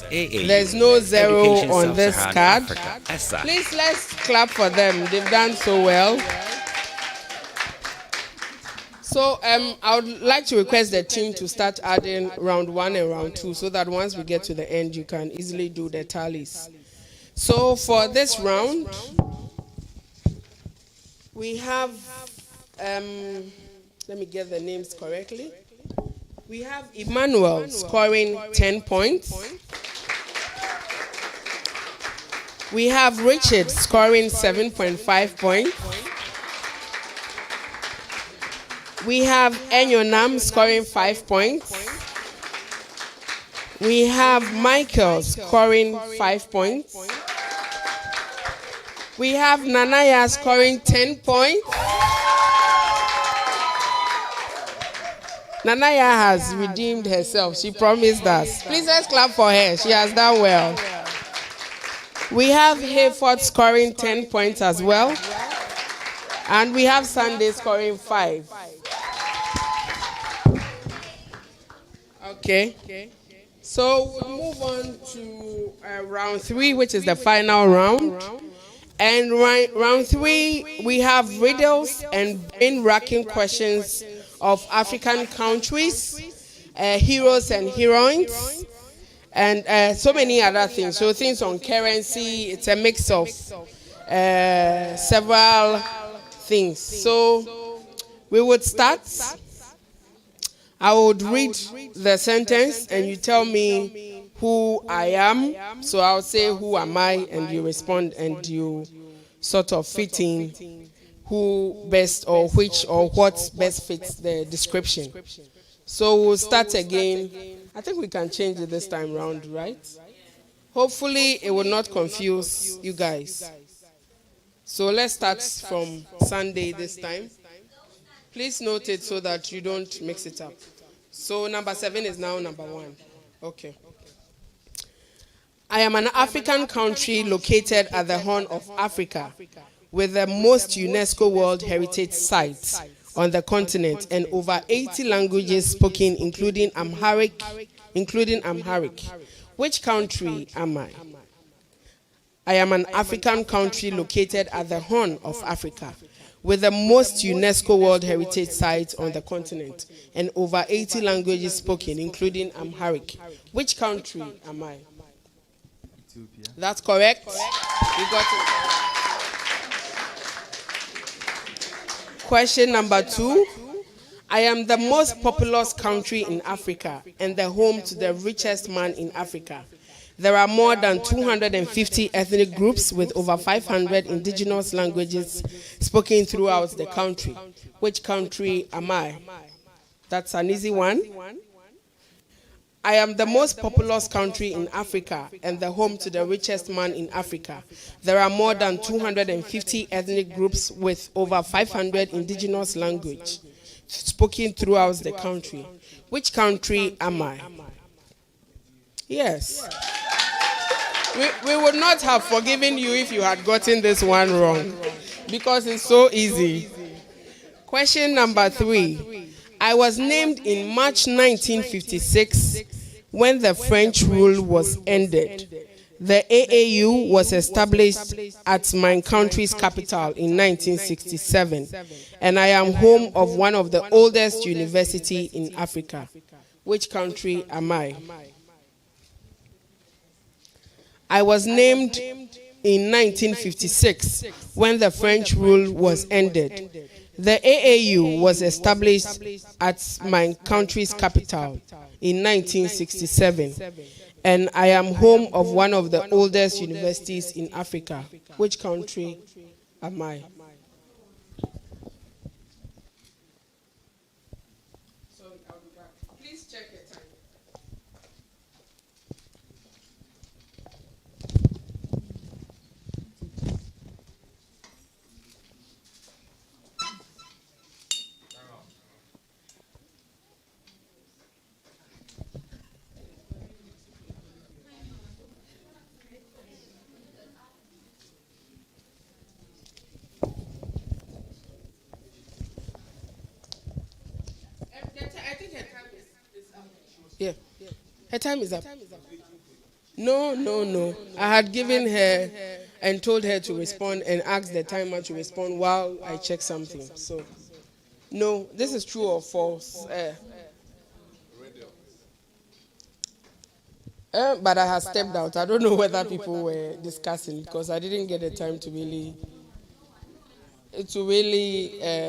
There's no 0 on this card. Please, let's clap for them. They've done so well. So I would like to request the team to start adding round 1 and round 2, so that once we get to the end, you can easily do the tallies. So for this round, we have, let me get the names correctly. We have Emmanuel scoring 10 points. We have Richard scoring 7.5 points. We have Enyonam scoring 5 points. We have Michael scoring 5 points. We have Nanaya scoring 10 points. Nanaya has redeemed herself. She promised us. Please, let's clap for her. She has done well. We have Hayford scoring 10 points as well. And we have Sunday scoring 5. Okay. So we'll move on to round 3, which is the final round. And round 3, we have riddles and brain-racking questions of African countries, heroes and heroines, and so many other things. So things on currency, it's a mix of several things. So we would start. I would read the sentence and you tell me who I am. So I'll say who am I, and you respond, and you sort of fit in who best or which or what best fits the description. So we'll start again. I think we can change it this time round, right? Hopefully it will not confuse you guys. So let's start from Sunday this time. Please note it so that you don't mix it up. So number 7 is now number 1. Okay. I am an African country located at the Horn of Africa with the most UNESCO World Heritage Sites on the continent and over 80 languages spoken, including Amharic. Which country am I? I am an African country located at the Horn of Africa with the most UNESCO World Heritage Sites on the continent and over 80 languages spoken, including Amharic. Which country am I? Ethiopia. That's correct. You got it. Question number 2. I am the most populous country in Africa and the home to the richest man in Africa. There are more than 250 ethnic groups with over 500 indigenous languages spoken throughout the country. Which country am I? That's an easy one. I am the most populous country in Africa and the home to the richest man in Africa. There are more than 250 ethnic groups with over 500 indigenous languages spoken throughout the country. Which country am I? Yes. We would not have forgiven you if you had gotten this one wrong, because it's so easy. Question number 3. I was named in March 1956 when the French rule was ended. The AAU was established at my country's capital in 1967, and I am home of one of the oldest universities in Africa. Which country am I? I was named in 1956 when the French rule was ended. The AAU was established at my country's capital in 1967, and I am home of one of the oldest universities in Africa. Which country am I? Please check your time. Yeah. Her time is up. No. I had given her and told her to respond and asked the timer to respond while I check something. So, no, this is true or false. But I had stepped out. I don't know whether people were discussing because I didn't get the time to really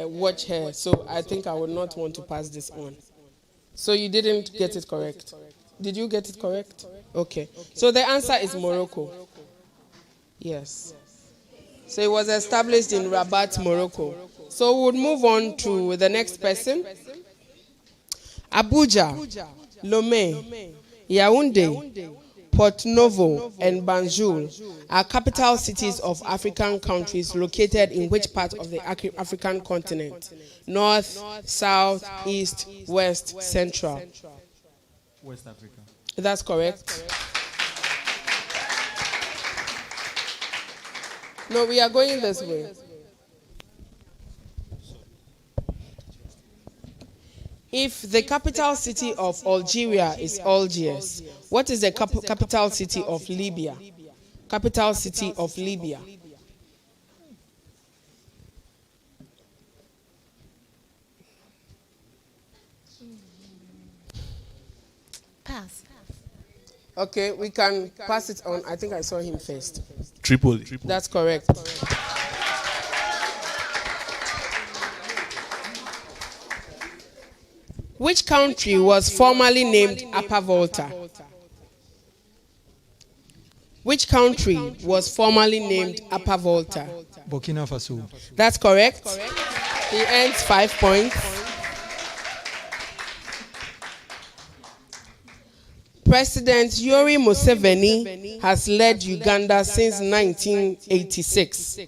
watch her. So I think I would not want to pass this on. So you didn't get it correct. Did you get it correct? Okay. So the answer is Morocco. Yes. So it was established in Rabat, Morocco. So we'll move on to the next person. Abuja, Lomé, Yaoundé, Port Novo, and Banjul are capital cities of African countries located in which part of the African continent? North, South, East, West, Central. West Africa. That's correct. No, we are going this way. If the capital city of Algeria is Algiers, what is the capital city of Libya? Capital city of Libya. Pass. Okay, we can pass it on. I think I saw him first. Tripoli. That's correct. Which country was formerly named Upper Volta? Which country was formerly named Upper Volta? Burkina Faso. That's correct. He earns 5 points. President Yoweri Museveni has led Uganda since 1986.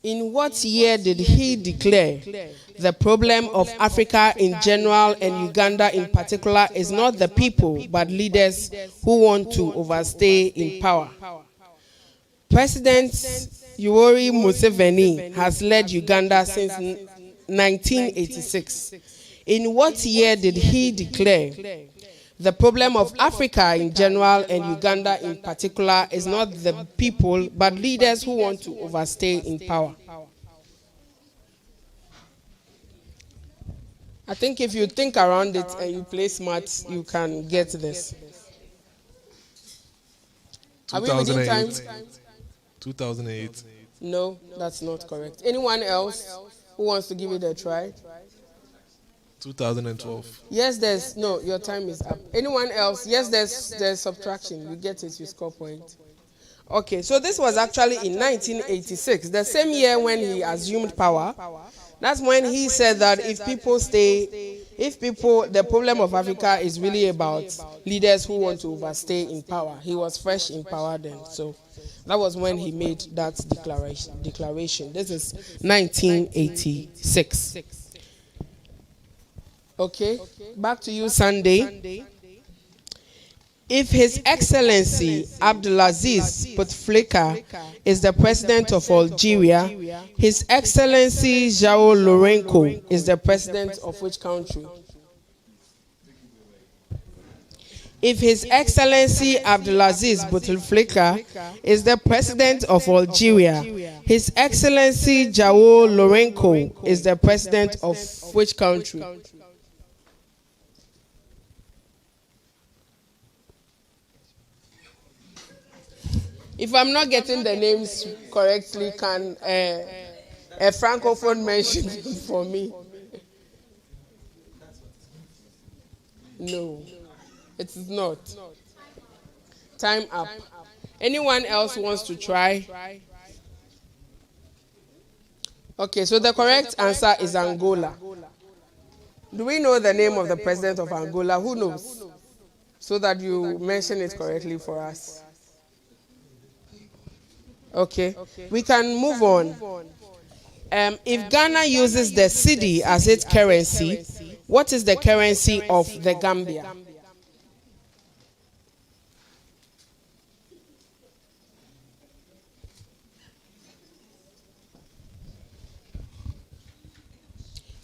In what year did he declare the problem of Africa in general and Uganda in particular is not the people but leaders who want to overstay in power? President Yoweri Museveni has led Uganda since 1986. In what year did he declare the problem of Africa in general and Uganda in particular is not the people but leaders who want to overstay in power? I think if you think around it and you play smart, you can get this. Are we within time? 2008. No, that's not correct. Anyone else who wants to give it a try? 2012. Yes, there's no. Your time is up. Anyone else? Yes, there's subtraction. You get it. You score point. Okay, so this was actually in 1986, the same year when he assumed power. That's when he said that the problem of Africa is really about leaders who want to overstay in power. He was fresh in power then, so that was when he made that declaration. This is 1986. Okay, back to you, Sunday. If His Excellency Abdulaziz Bouteflika is the president of Algeria, His Excellency João Lourenço is the president of which country? If His Excellency Abdulaziz Bouteflika is the president of Algeria, His Excellency João Lourenço is the president of which country? If I'm not getting the names correctly, can a francophone mention it for me? No, it is not. Time up. Anyone else wants to try? Okay, so the correct answer is Angola. Do we know the name of the president of Angola? Who knows? So that you mention it correctly for us. Okay, we can move on. If Ghana uses the cedi as its currency, what is the currency of the Gambia?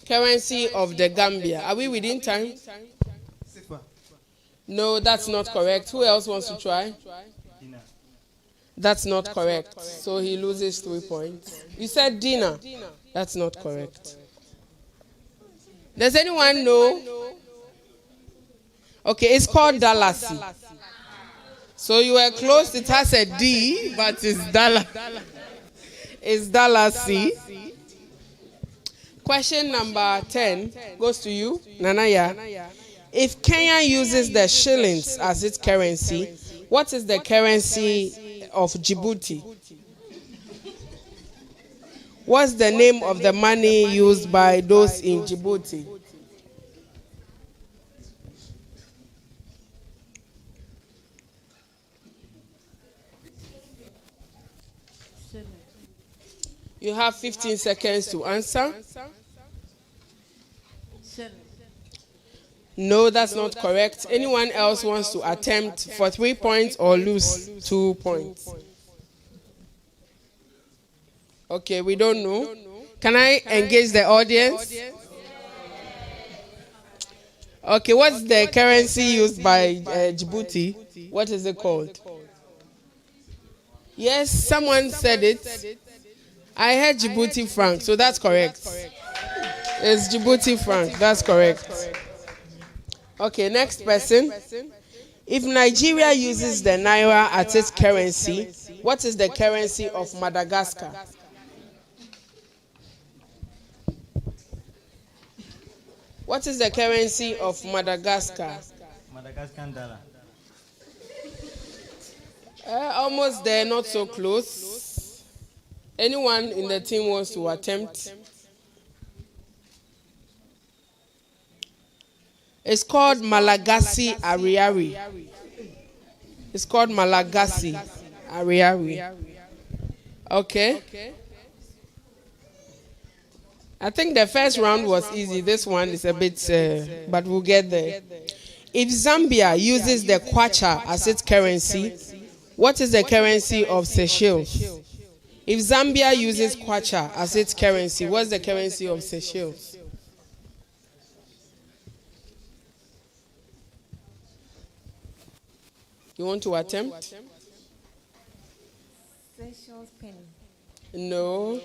Currency of the Gambia. Are we within time? No, that's not correct. Who else wants to try? That's not correct. So he loses 3 points. You said dinner. That's not correct. Does anyone know? Okay, it's called Dalasi. So you were close. It has a D, but it's Dalasi. It's Dalasi. Question number 10 goes to you, Nanaya. If Kenya uses the shillings as its currency, what is the currency of Djibouti? What's the name of the money used by those in Djibouti? You have 15 seconds to answer. No, that's not correct. Anyone else wants to attempt for 3 points or lose 2 points? Okay, we don't know. Can I engage the audience? Okay, what's the currency used by Djibouti? What is it called? Yes, someone said it. I heard Djibouti franc, so that's correct. It's Djibouti franc, that's correct. Okay, next person. If Nigeria uses the naira as its currency, what is the currency of Madagascar? What is the currency of Madagascar? Madagascan dollar. Almost there, not so close. Anyone in the team wants to attempt? It's called Malagasy Ariari. It's called Malagasy Ariari. Okay. I think the first round was easy. This one is a bit, but we'll get there. If Zambia uses the kwacha as its currency, what is the currency of Seychelles? If Zambia uses kwacha as its currency, what's the currency of Seychelles? You want to attempt? Seychelles penny. No.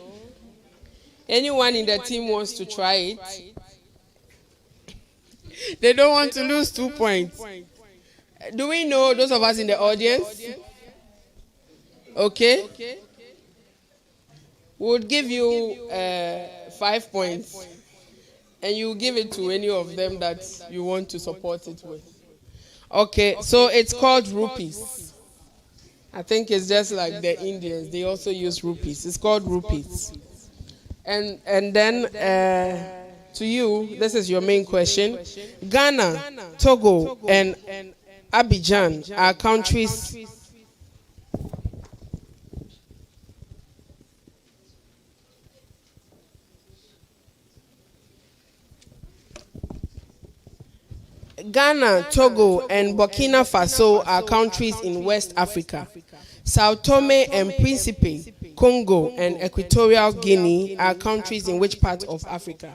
Anyone in the team wants to try it? They don't want to lose 2 points. Do we know those of us in the audience? Okay. We'll give you 5 points. And you give it to any of them that you want to support it with. Okay, so it's called rupees. I think it's just like the Indians. They also use rupees. It's called rupees. And then to you, this is your main question. Ghana, Togo, and Abidjan are countries. Ghana, Togo, and Burkina Faso are countries in West Africa. Sao Tome and Principe, Congo, and Equatorial Guinea are countries in which part of Africa?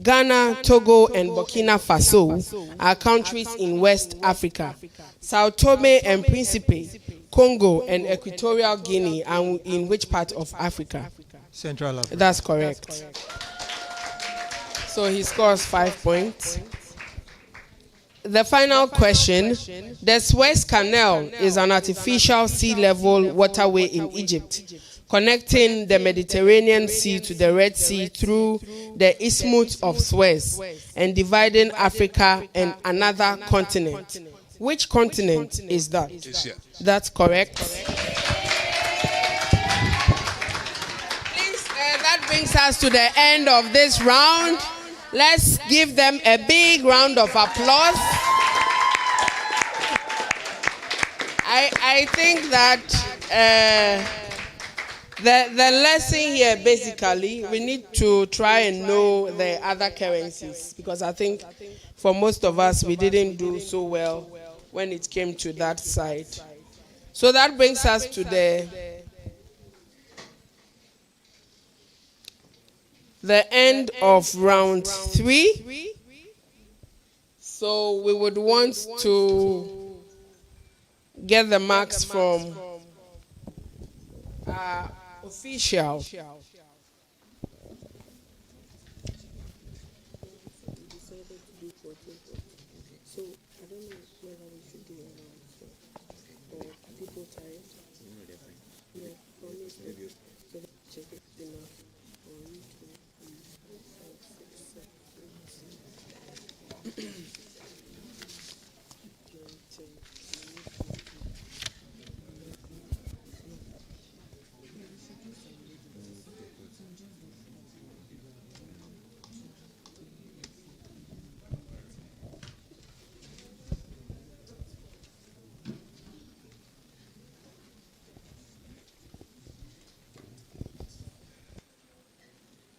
Ghana, Togo, and Burkina Faso are countries in West Africa. Sao Tome and Principe, Congo, and Equatorial Guinea are in which part of Africa? Central Africa. That's correct. So he scores 5 points. The final question. The Suez Canal is an artificial sea level waterway in Egypt, connecting the Mediterranean Sea to the Red Sea through the Isthmus of Suez and dividing Africa and another continent. Which continent is that? Asia. That's correct. Please, that brings us to the end of this round. Let's give them a big round of applause. I think that the lesson here, basically, we need to try and know the other currencies, because I think for most of us, we didn't do so well when it came to that side. So that brings us to the end of round 3. So we would want to get the marks from official.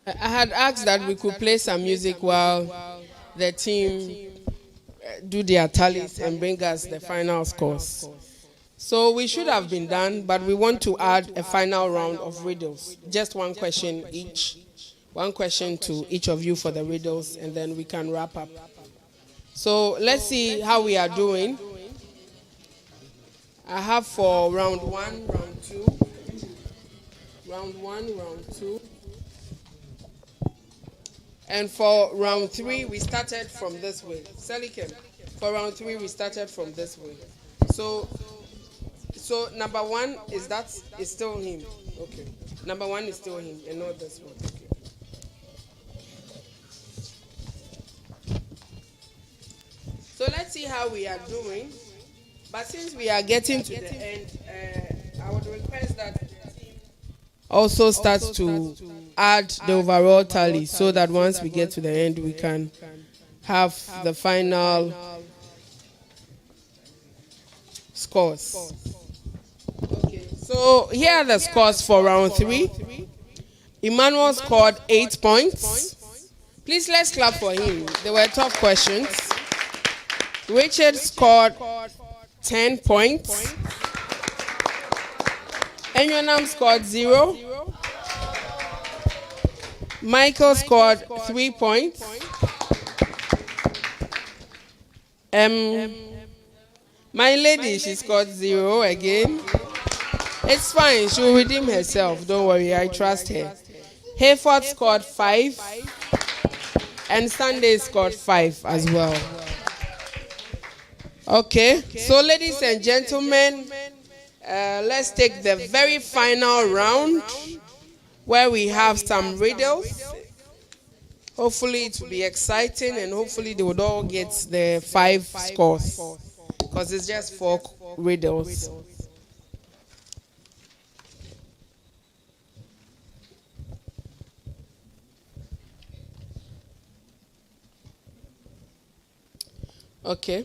I had asked that we could play some music while the team do their tallies and bring us the final scores. So we should have been done, but we want to add a final round of riddles. Just one question each. One question to each of you for the riddles, and then we can wrap up. So let's see how we are doing. I have for round 1, round 2. Round 1, round 2. And for round 3, we started from this way. Selikem, for round 3, we started from this way. So number 1 is still him. Okay. Number 1 is still him, and not this one. Okay. So let's see how we are doing. But since we are getting to the end, I would request that the team also starts to add the overall tally so that once we get to the end, we can have the final scores. Okay, so here are the scores for round 3. Emmanuel scored 8 points. Please let's clap for him. They were tough questions. Richard scored 10 points. Enyonam scored 0. Michael scored 3 points. My lady, she scored 0 again. It's fine. She will redeem herself. Don't worry. I trust her. Hayford scored 5. And Sunday scored 5 as well. Okay. So, ladies and gentlemen, let's take the very final round where we have some riddles. Hopefully it will be exciting and hopefully they would all get the 5 scores because it's just 4 riddles. Okay.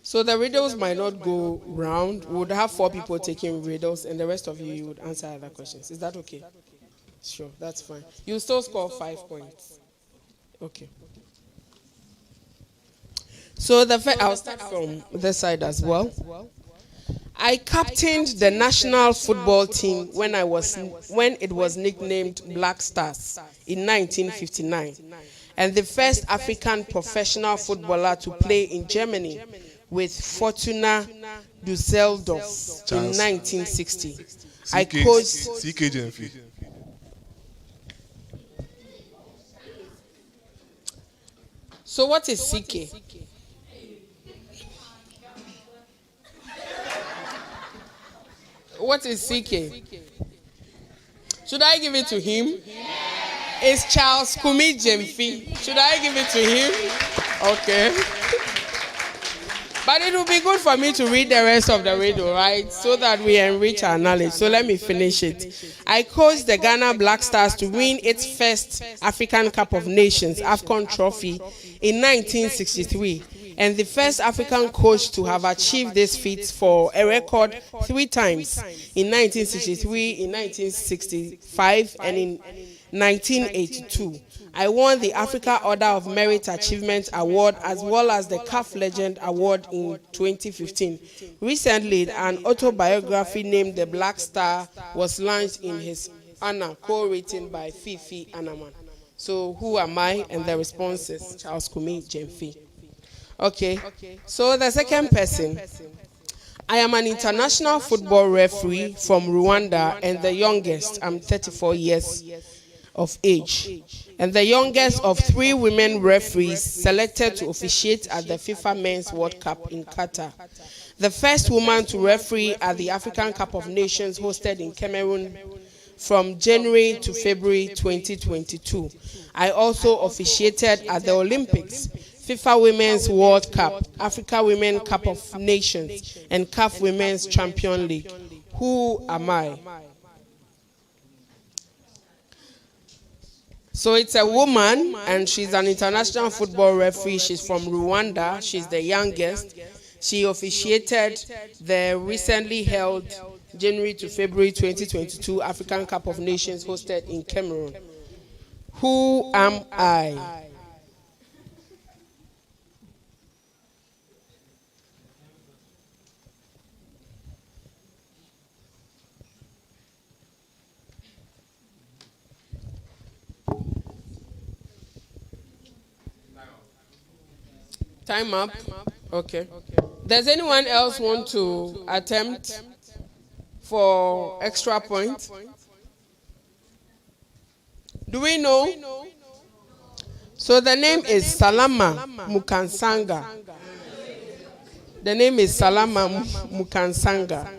So the riddles might not go round. We would have 4 people taking riddles and the rest of you would answer other questions. Is that okay? Sure, that's fine. You still score 5 points. Okay. So I'll start from this side as well. I captained the national football team when it was nicknamed Black Stars in 1959, and the first African professional footballer to play in Germany with Fortuna Düsseldorf in 1960. I coached CKJMF. So what is CK? What is CK? Should I give it to him? It's Charles Kumi Jemfi. Should I give it to him? Okay. But it will be good for me to read the rest of the riddle, right? So that we enrich our knowledge. So let me finish it. I coached the Ghana Black Stars to win its first African Cup of Nations, AFCON trophy, in 1963. And the first African coach to have achieved this feat for a record 3 times, in 1963, in 1965, and in 1982. I won the Africa Order of Merit Achievement Award as well as the CAF Legend Award in 2015. Recently, an autobiography named The Black Star was launched in his honor, co-written by Fifi Anaman. So, who am I? And the response is Charles Kumi Jemfi. Okay, so the second person. I am an international football referee from Rwanda and the youngest. I'm 34 years of age. And the youngest of 3 women referees selected to officiate at the FIFA Men's World Cup in Qatar. The first woman to referee at the African Cup of Nations hosted in Cameroon from January to February 2022. I also officiated at the Olympics, FIFA Women's World Cup, Africa Women Cup of Nations, and CAF Women's Champion League. Who am I? So it's a woman, and she's an international football referee. She's from Rwanda. She's the youngest. She officiated the recently held January to February 2022 African Cup of Nations hosted in Cameroon. Who am I? Time up. Okay. Does anyone else want to attempt for extra points? Do we know? So the name is Salama Mukansanga. The name is Salama Mukansanga.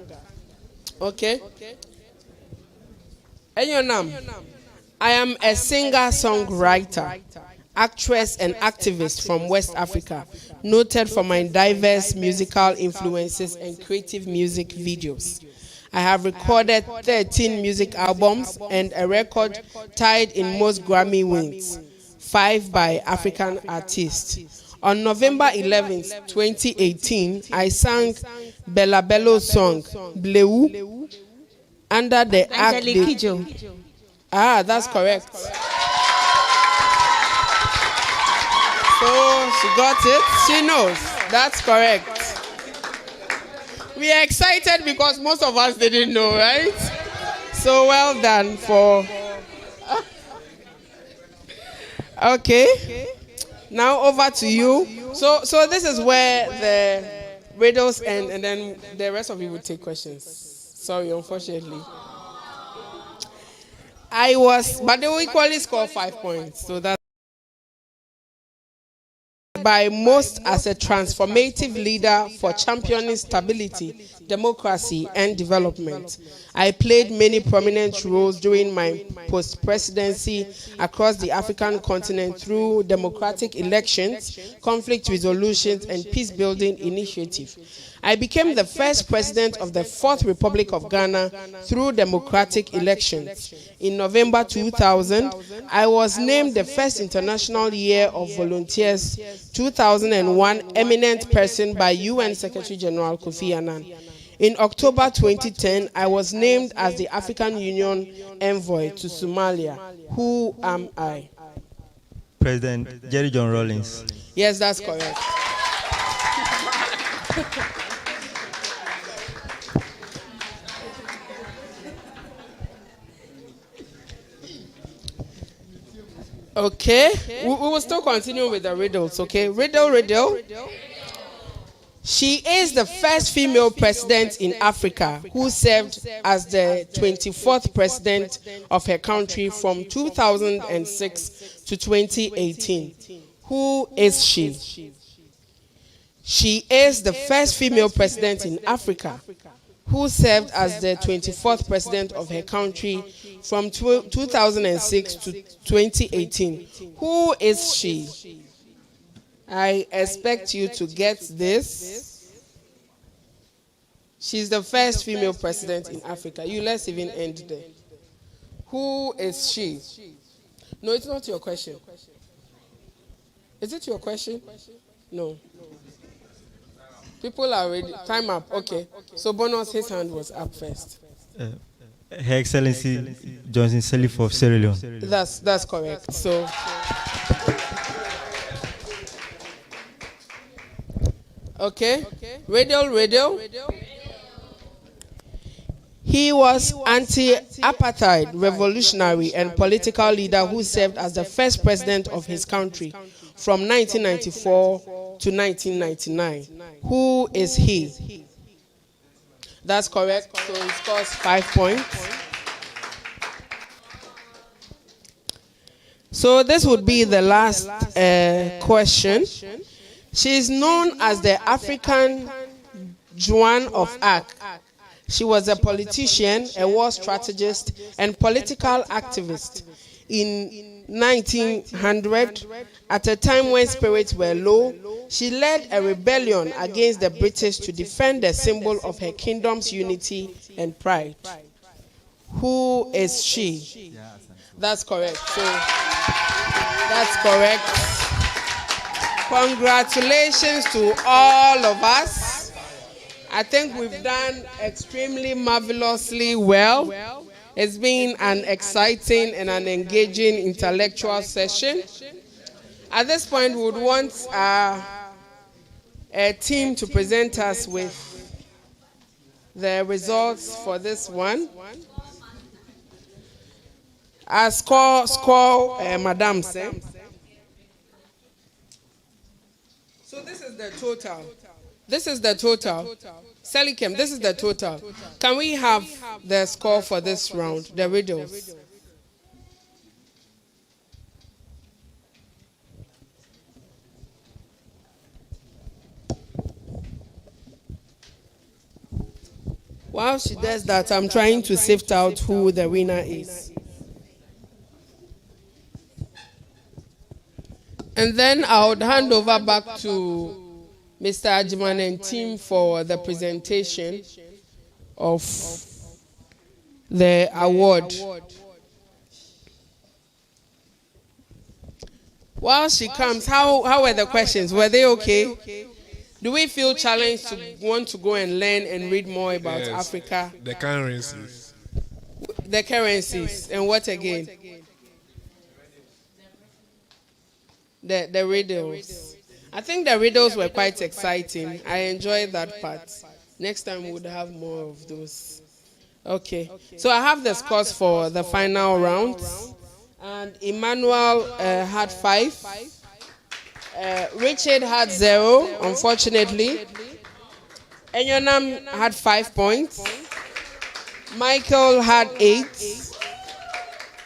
Okay. And your name? I am a singer-songwriter. actress and activist from West Africa, noted for my diverse musical influences and creative music videos. I have recorded 13 music albums and a record tied in most Grammy wins, 5 by African artists. On November 11th, 2018, I sang Bella Bello's song, Bleu, under the act. Ah, that's correct. So she got it. She knows. That's correct. We are excited because most of us didn't know, right? So well done for... Okay. Now over to you. So this is where the riddles end, and then the rest of you will take questions. Sorry, unfortunately. But they will equally score 5 points. So that's by most as a transformative leader for championing stability, democracy, and development. I played many prominent roles during my post-presidency across the African continent through democratic elections, conflict resolutions, and peace-building initiatives. I became the first president of the Fourth Republic of Ghana through democratic elections. In November 2000, I was named the first International Year of Volunteers 2001 eminent person by UN Secretary General Kofi Annan. In October 2010, I was named as the African Union envoy to Somalia. Who am I? President Jerry John Rawlings. Yes, that's correct. Okay, we will still continue with the riddles, okay? Riddle. She is the first female president in Africa who served as the 24th president of her country from 2006 to 2018. Who is she? She is the first female president in Africa who served as the 24th president of her country from 2006 to 2018. Who is she? I expect you to get this. She's the first female president in Africa. Let's even end there. Who is she? No, it's not your question. Is it your question? No. People are ready. Time up. Okay. So Bonus, his hand was up first. Her Excellency Johnson Sirleaf of Sierra Leone. That's correct. So okay. Riddle. He was anti-apartheid revolutionary and political leader who served as the first president of his country from 1994 to 1999. Who is he? That's correct. So he scores 5 points. So this would be the last question. She is known as the African Joan of Arc. She was a politician, a war strategist, and political activist. In 1900, at a time when spirits were low, she led a rebellion against the British to defend the symbol of her kingdom's unity and pride. Who is she? That's correct. So that's correct. Congratulations to all of us. I think we've done extremely marvelously well. It's been an exciting and an engaging intellectual session. At this point, we would want a team to present us with the results for this one. Score, Madam Sam. So this is the total. Selikem, this is the total. Can we have the score for this round, the riddles? While she does that, I'm trying to sift out who the winner is. And then I would hand over back to Mr. Ajiman and team for the presentation of the award. While she comes, how were the questions? Were they okay? Do we feel challenged to want to go and learn and read more about Africa? The currencies. The currencies. And what again? The riddles. I think the riddles were quite exciting. I enjoyed that part. Next time we would have more of those. Okay. So I have the scores for the final round. And Emmanuel had 5. Richard had 0, unfortunately. Enyonam had 5 points. Michael had 8.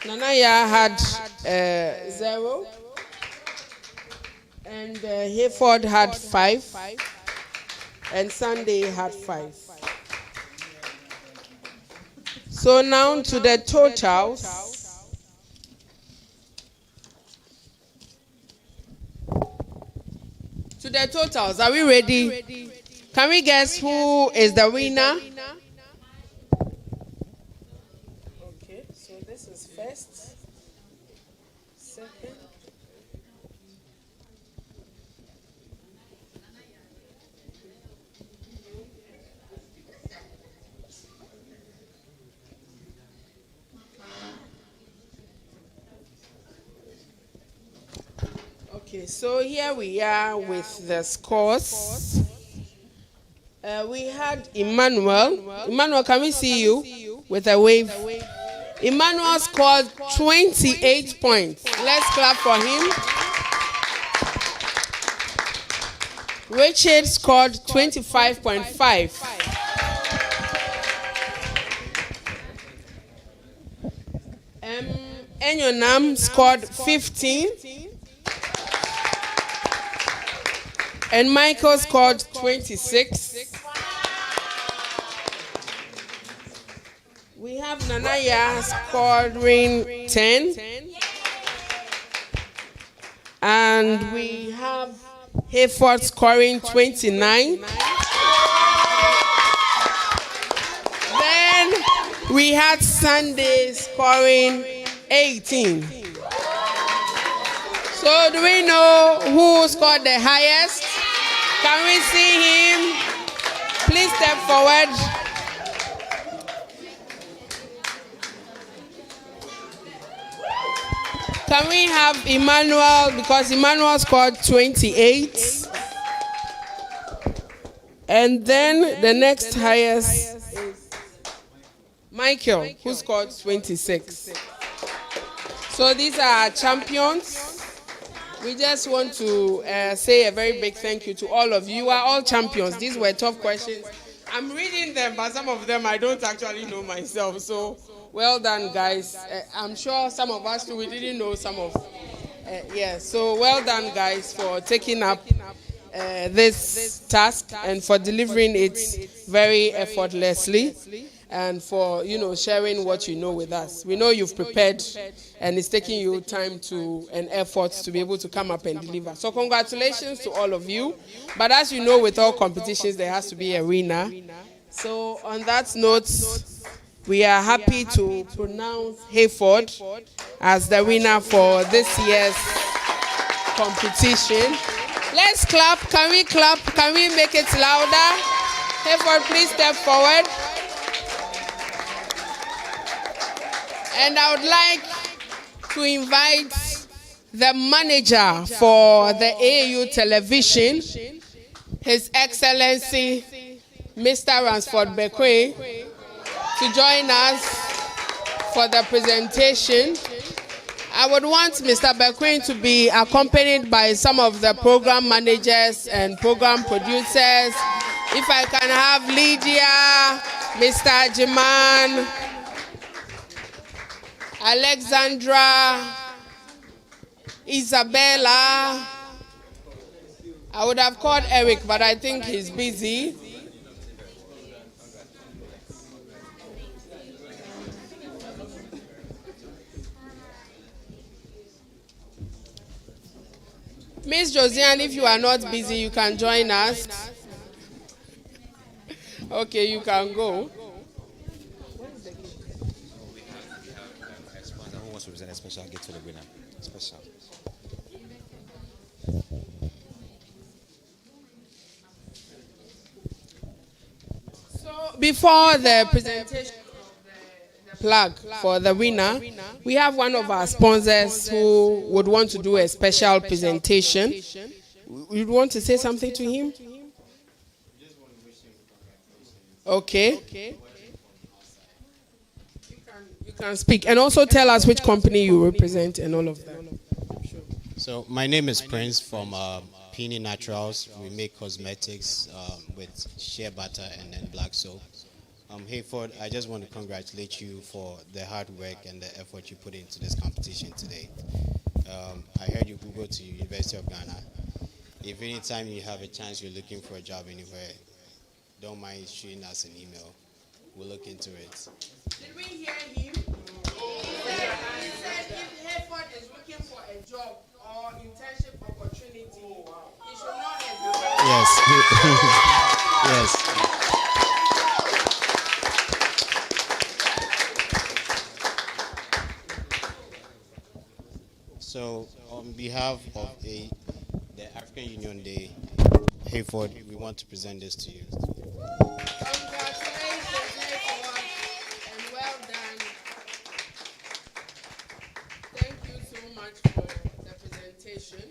Nanaya had 0. And Hayford had 5. And Sunday had 5. So now to the totals. To the totals, are we ready? Can we guess who is the winner? Okay, so this is first, second. Okay, so here we are with the scores. We had Emmanuel. Emmanuel, can we see you with a wave? Emmanuel scored 28 points. Let's clap for him. Richard scored 25.5. Enyonam scored 15. And Michael scored 26. We have Nanaya scoring 10. And we have Hayford scoring 29. Then we had Sunday scoring 18. So do we know who scored the highest? Can we see him? Please step forward. Can we have Emmanuel, because Emmanuel scored 28. And then the next highest is Michael, who scored 26. So these are our champions. We just want to say a very big thank you to all of you. You are all champions. These were tough questions. I'm reading them, but some of them I don't actually know myself. So well done, guys. I'm sure some of us too, we didn't know some of. So well done, guys, for taking up this task and for delivering it very effortlessly. And for, sharing what you know with us. We know you've prepared, and it's taking you time and effort to be able to come up and deliver. So congratulations to all of you. But as you know, with all competitions, there has to be a winner. So on that note, we are happy to pronounce Hayford as the winner for this year's competition. Let's clap. Can we clap? Can we make it louder? Hayford, please step forward. And I would like to invite the manager for the AAU Television, His Excellency Mr. Ransford Bekwe, to join us for the presentation. I would want Mr. Bekwe to be accompanied by some of the program managers and program producers. If I can have Lydia, Mr. Jiman, Alexandra, Isabella. I would have called Eric, but I think he's busy. Miss Josiane, if you are not busy, you can join us. Okay, you can go. A sponsor who wants to present a special gift to the winner. Special. So before the presentation of the plug for the winner, we have one of our sponsors who would want to do a special presentation. You want to say something to him? Okay. You can speak. And also tell us which company you represent and all of that. So my name is Prince from Peony Naturals. We make cosmetics with shea butter and then black soap. Hayford, I just want to congratulate you for the hard work and the effort you put into this competition today. I heard you Google to University of Ghana. If any time you have a chance you're looking for a job anywhere, don't mind shooting us an email. We'll look into it. Did we hear him? He said if Hayford is looking for a job or internship opportunity, he should not hesitate. Yes. Yes. So, on behalf of the African Union Day, Hayford, we want to present this to you. Congratulations, Hayford, and well done. Thank you so much for the presentation.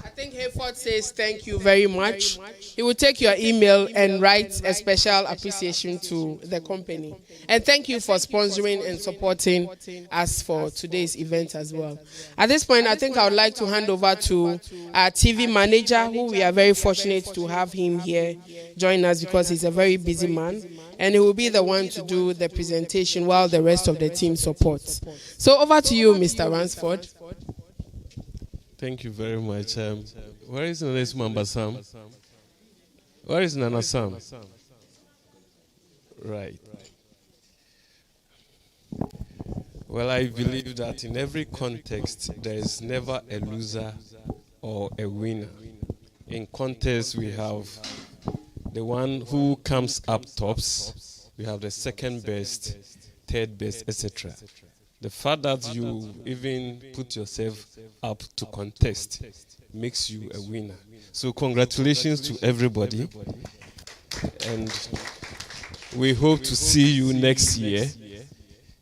I think Hayford says thank you very much. He will take your email and write a special appreciation to the company. And thank you for sponsoring and supporting us for today's event as well. At this point, I think I would like to hand over to our TV manager, who we are very fortunate to have him here join us because he's a very busy man. And he will be the one to do the presentation while the rest of the team supports. So over to you, Mr. Ransford. Thank you very much. Where is the next member, Sam? Where is Nana Sam? Right. Well, I believe that in every context, there is never a loser or a winner. In contests, we have the one who comes up tops, we have the second best, third best, etc. The fact that you even put yourself up to contest makes you a winner. So congratulations to everybody. And we hope to see you next year.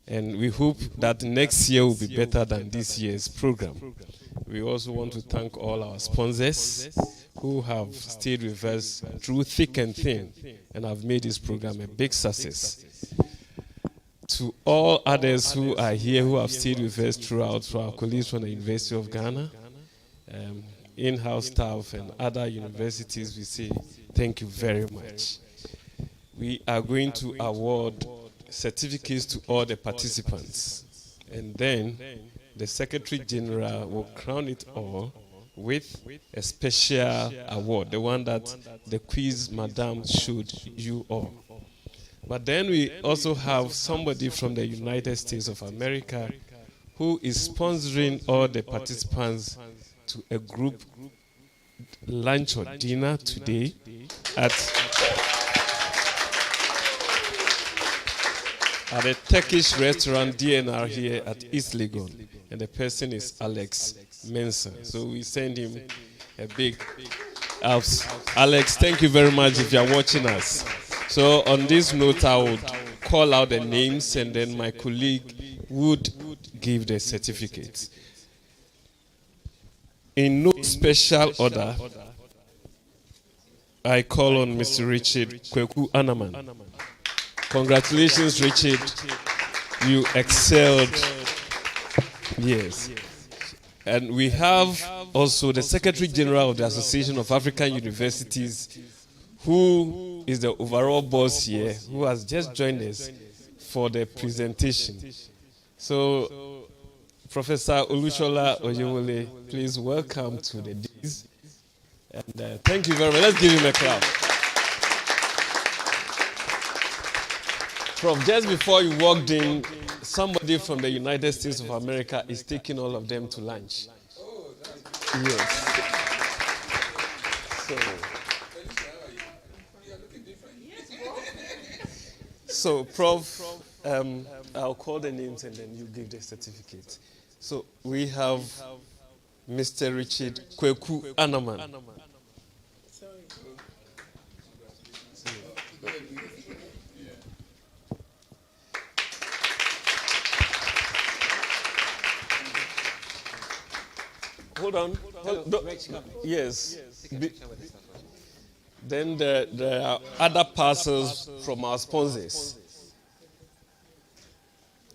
And we hope that next year will be better than this year's program. We also want to thank all our sponsors who have stayed with us through thick and thin and have made this program a big success. To all others who are here, who have stayed with us throughout, to our colleagues from the University of Ghana, in-house staff and other universities, we say thank you very much. We are going to award certificates to all the participants. And then the Secretary General will crown it all with a special award, the one that the quiz madam showed you all. But then we also have somebody from the United States of America who is sponsoring all the participants to a group lunch or dinner today at a Turkish restaurant DNR here at East Legon. And the person is Alex Mensah. So we send him a big ups. Alex, thank you very much if you are watching us. So on this note, I would call out the names and then my colleague would give the certificates. In no special order, I call on Mr. Richard Kweku Anaman. Congratulations, Richard. You excelled. Yes. And we have also the Secretary General of the Association of African Universities, who is the overall boss here, who has just joined us for the presentation. So, Professor Olushola Oyewole, please welcome to the D's. And thank you very much. Let's give him a clap. Prof, just before you walked in, somebody from the United States of America is taking all of them to lunch. Yes. So, Prof, I'll call the names and then you give the certificate. So, we have Mr. Richard Kweku Anaman. Hold on. Yes. Then there are other parcels from our sponsors.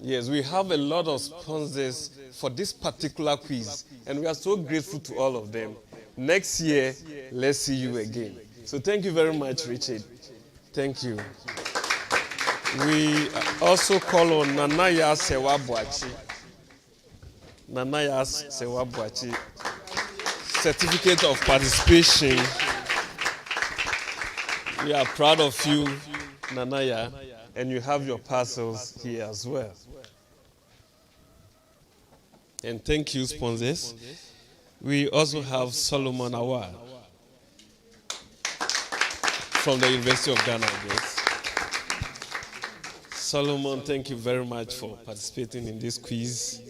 Yes, we have a lot of sponsors for this particular quiz, and we are so grateful to all of them. Next year, let's see you again. So thank you very much, Richard. Thank you. We also call on Nanaya Sewabuachi. Nanaya Sewabuachi. Certificate of participation. We are proud of you, Nanaya, and you have your parcels here as well. And thank you, sponsors. We also have Solomon Awad from the University of Ghana, I guess. Solomon, thank you very much for participating in this quiz.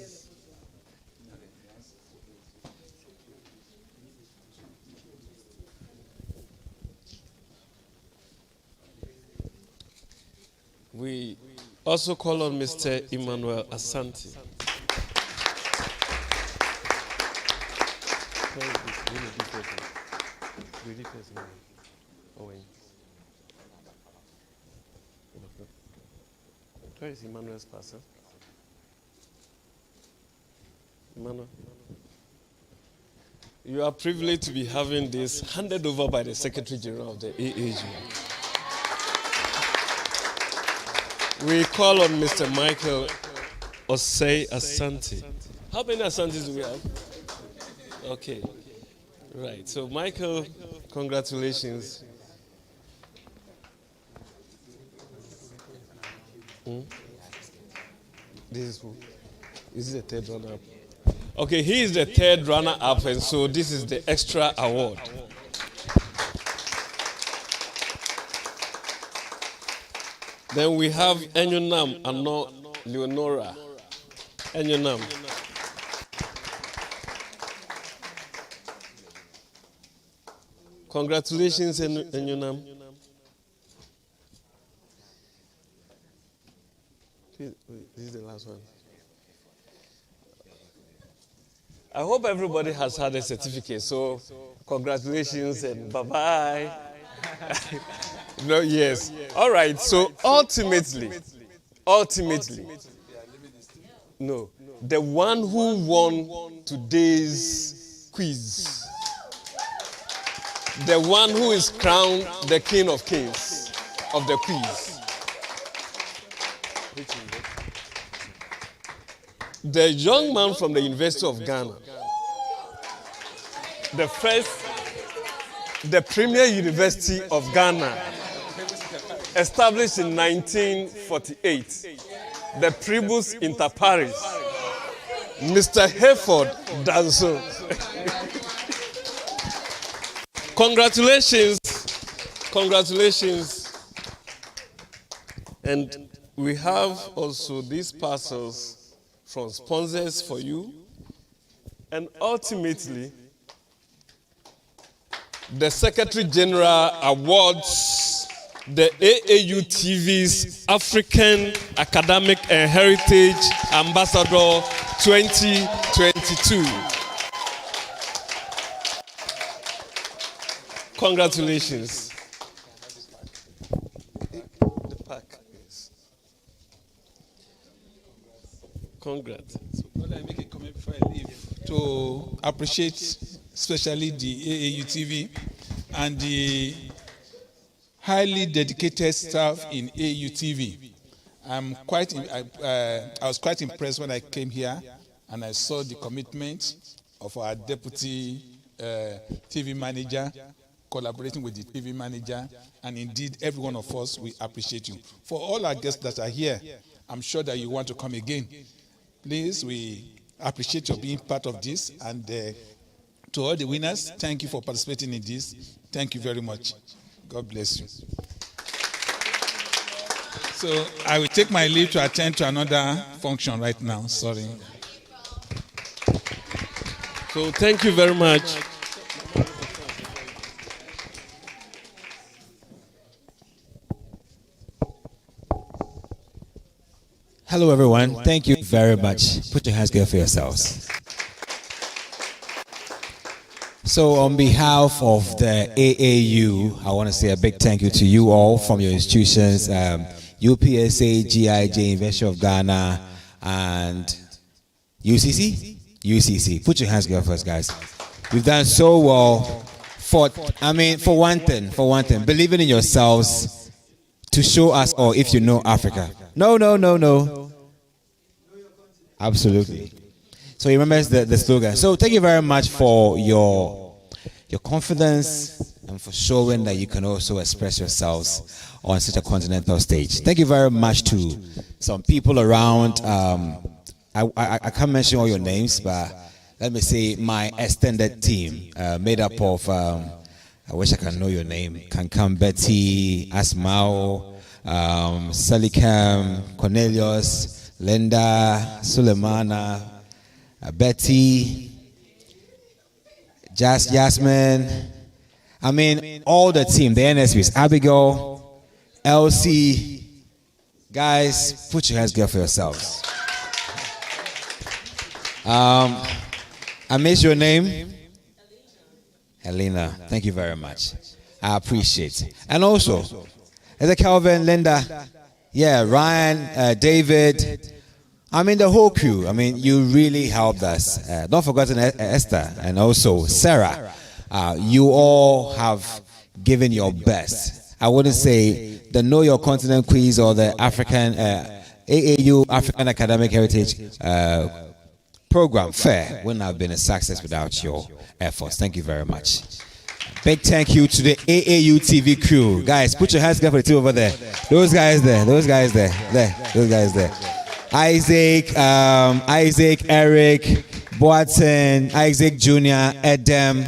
We also call on Mr. Emmanuel Asante. Where is Emmanuel's parcel? Emmanuel? You are privileged to be having this handed over by the Secretary General of the AAG. We call on Mr. Michael Osei Asante. How many Asantes do we have? Okay. Right. So, Michael, congratulations. This is who? Is it the third runner-up? Okay, he is the third runner-up, and so this is the extra award. Then we have Enyonam Ano Leonora. Enyonam. Congratulations, Enyonam. This is the last one. I hope everybody has had a certificate, so congratulations and bye-bye. No, yes. All right, so ultimately, no, the one who won today's quiz, the one who is crowned the King of Kings of the quiz, the young man from the University of Ghana, the premier university of Ghana, established in 1948, the Primus Inter Pares, Mr. Hayford Danso. Congratulations. And we have also these parcels from sponsors for you. And ultimately, the Secretary General awards the AAU TV's African Academic and Heritage Ambassador 2022. Congratulations. The pack. Yes. Congrats. Could I make a comment before I leave? To appreciate especially the AAU TV and the highly dedicated staff in AAU TV. I was quite impressed when I came here and I saw the commitment of our deputy TV manager, collaborating with the TV manager, and indeed every one of us, we appreciate you. For all our guests that are here, I'm sure that you want to come again. Please, we appreciate your being part of this, and to all the winners, thank you for participating in this. Thank you very much. God bless you. So I will take my leave to attend to another function right now. Sorry. So thank you very much. Hello, everyone. Thank you very much. Put your hands together for yourselves. So, on behalf of the AAU, I want to say a big thank you to you all from your institutions, UPSA, GIJ, University of Ghana, and UCC? UCC. Put your hands together first, guys. You've done so well. For one thing, believing in yourselves to show us all if you know Africa. No. Absolutely. So he remembers the slogan. So thank you very much for your confidence and for showing that you can also express yourselves on such a continental stage. Thank you very much to some people around. I can't mention all your names, but let me say my extended team made up of, I wish I can know your name, Kankam Betty, Asmao, Salikam, Cornelius, Linda, Sulemana, Betty, Jasmine. All the team, the NSPs, Abigail, Elsie. Guys, put your hands together for yourselves. I missed your name. Helena. Thank you very much. I appreciate it. And also, is it Calvin, Linda? Yeah, Ryan, David. The whole crew. You really helped us. Don't forget Esther and also Sarah. You all have given your best. I wouldn't say the Know Your Continent quiz or the African AAU African Academic Heritage program fair wouldn't have been a success without your efforts. Thank you very much. Big thank you to the AAU TV crew. Guys, put your hands together for the team over there. Those guys there. Those guys there. Those guys there. Isaac, Eric, Boateng, Isaac Jr., Edem,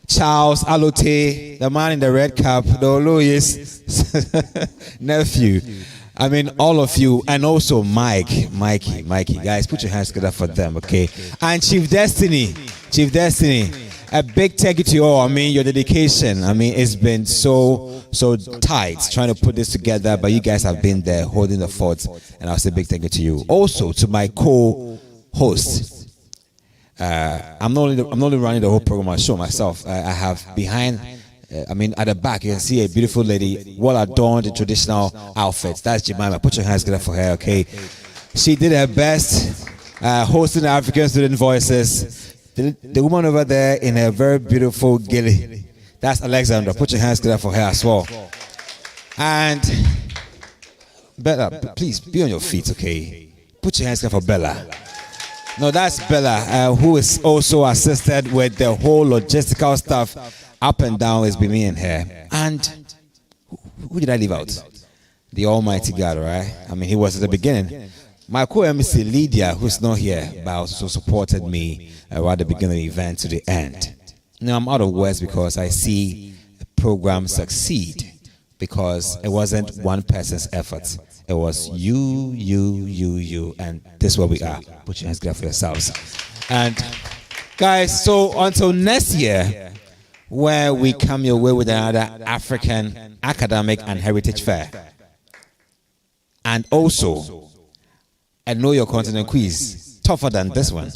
Charles Alote, the man in the red cap, the Louis nephew. All of you, and also Mikey. Guys, put your hands together for them, okay? And Chief Destiny. A big thank you to you all. Your dedication. It's been so tight trying to put this together, but you guys have been there holding the fort, and I'll say big thank you to you. Also to my co-host. I'm not only running the whole program. I show myself. I have behind. At the back, you can see a beautiful lady, well adorned in traditional outfits. That's Jemima. Put your hands together for her, okay? She did her best hosting the African Student Voices. The woman over there in a very beautiful gilly. That's Alexandra. Put your hands together for her as well. And Bella, please be on your feet, okay? Put your hands together for Bella. No, that's Bella, who is also assisted with the whole logistical stuff. Up and down is be me and her. And who did I leave out? The Almighty God, right? He was at the beginning. My co-MC Lydia, who's not here, but also supported me right at the beginning of the event to the end. Now I'm out of words because I see the program succeed because it wasn't one person's effort. It was you, and this is where we are. Put your hands together for yourselves. And guys, so until next year, where we come your way with another African Academic and Heritage Fair. And also, a Know Your Continent quiz, tougher than this one.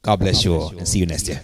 God bless you all and see you next year.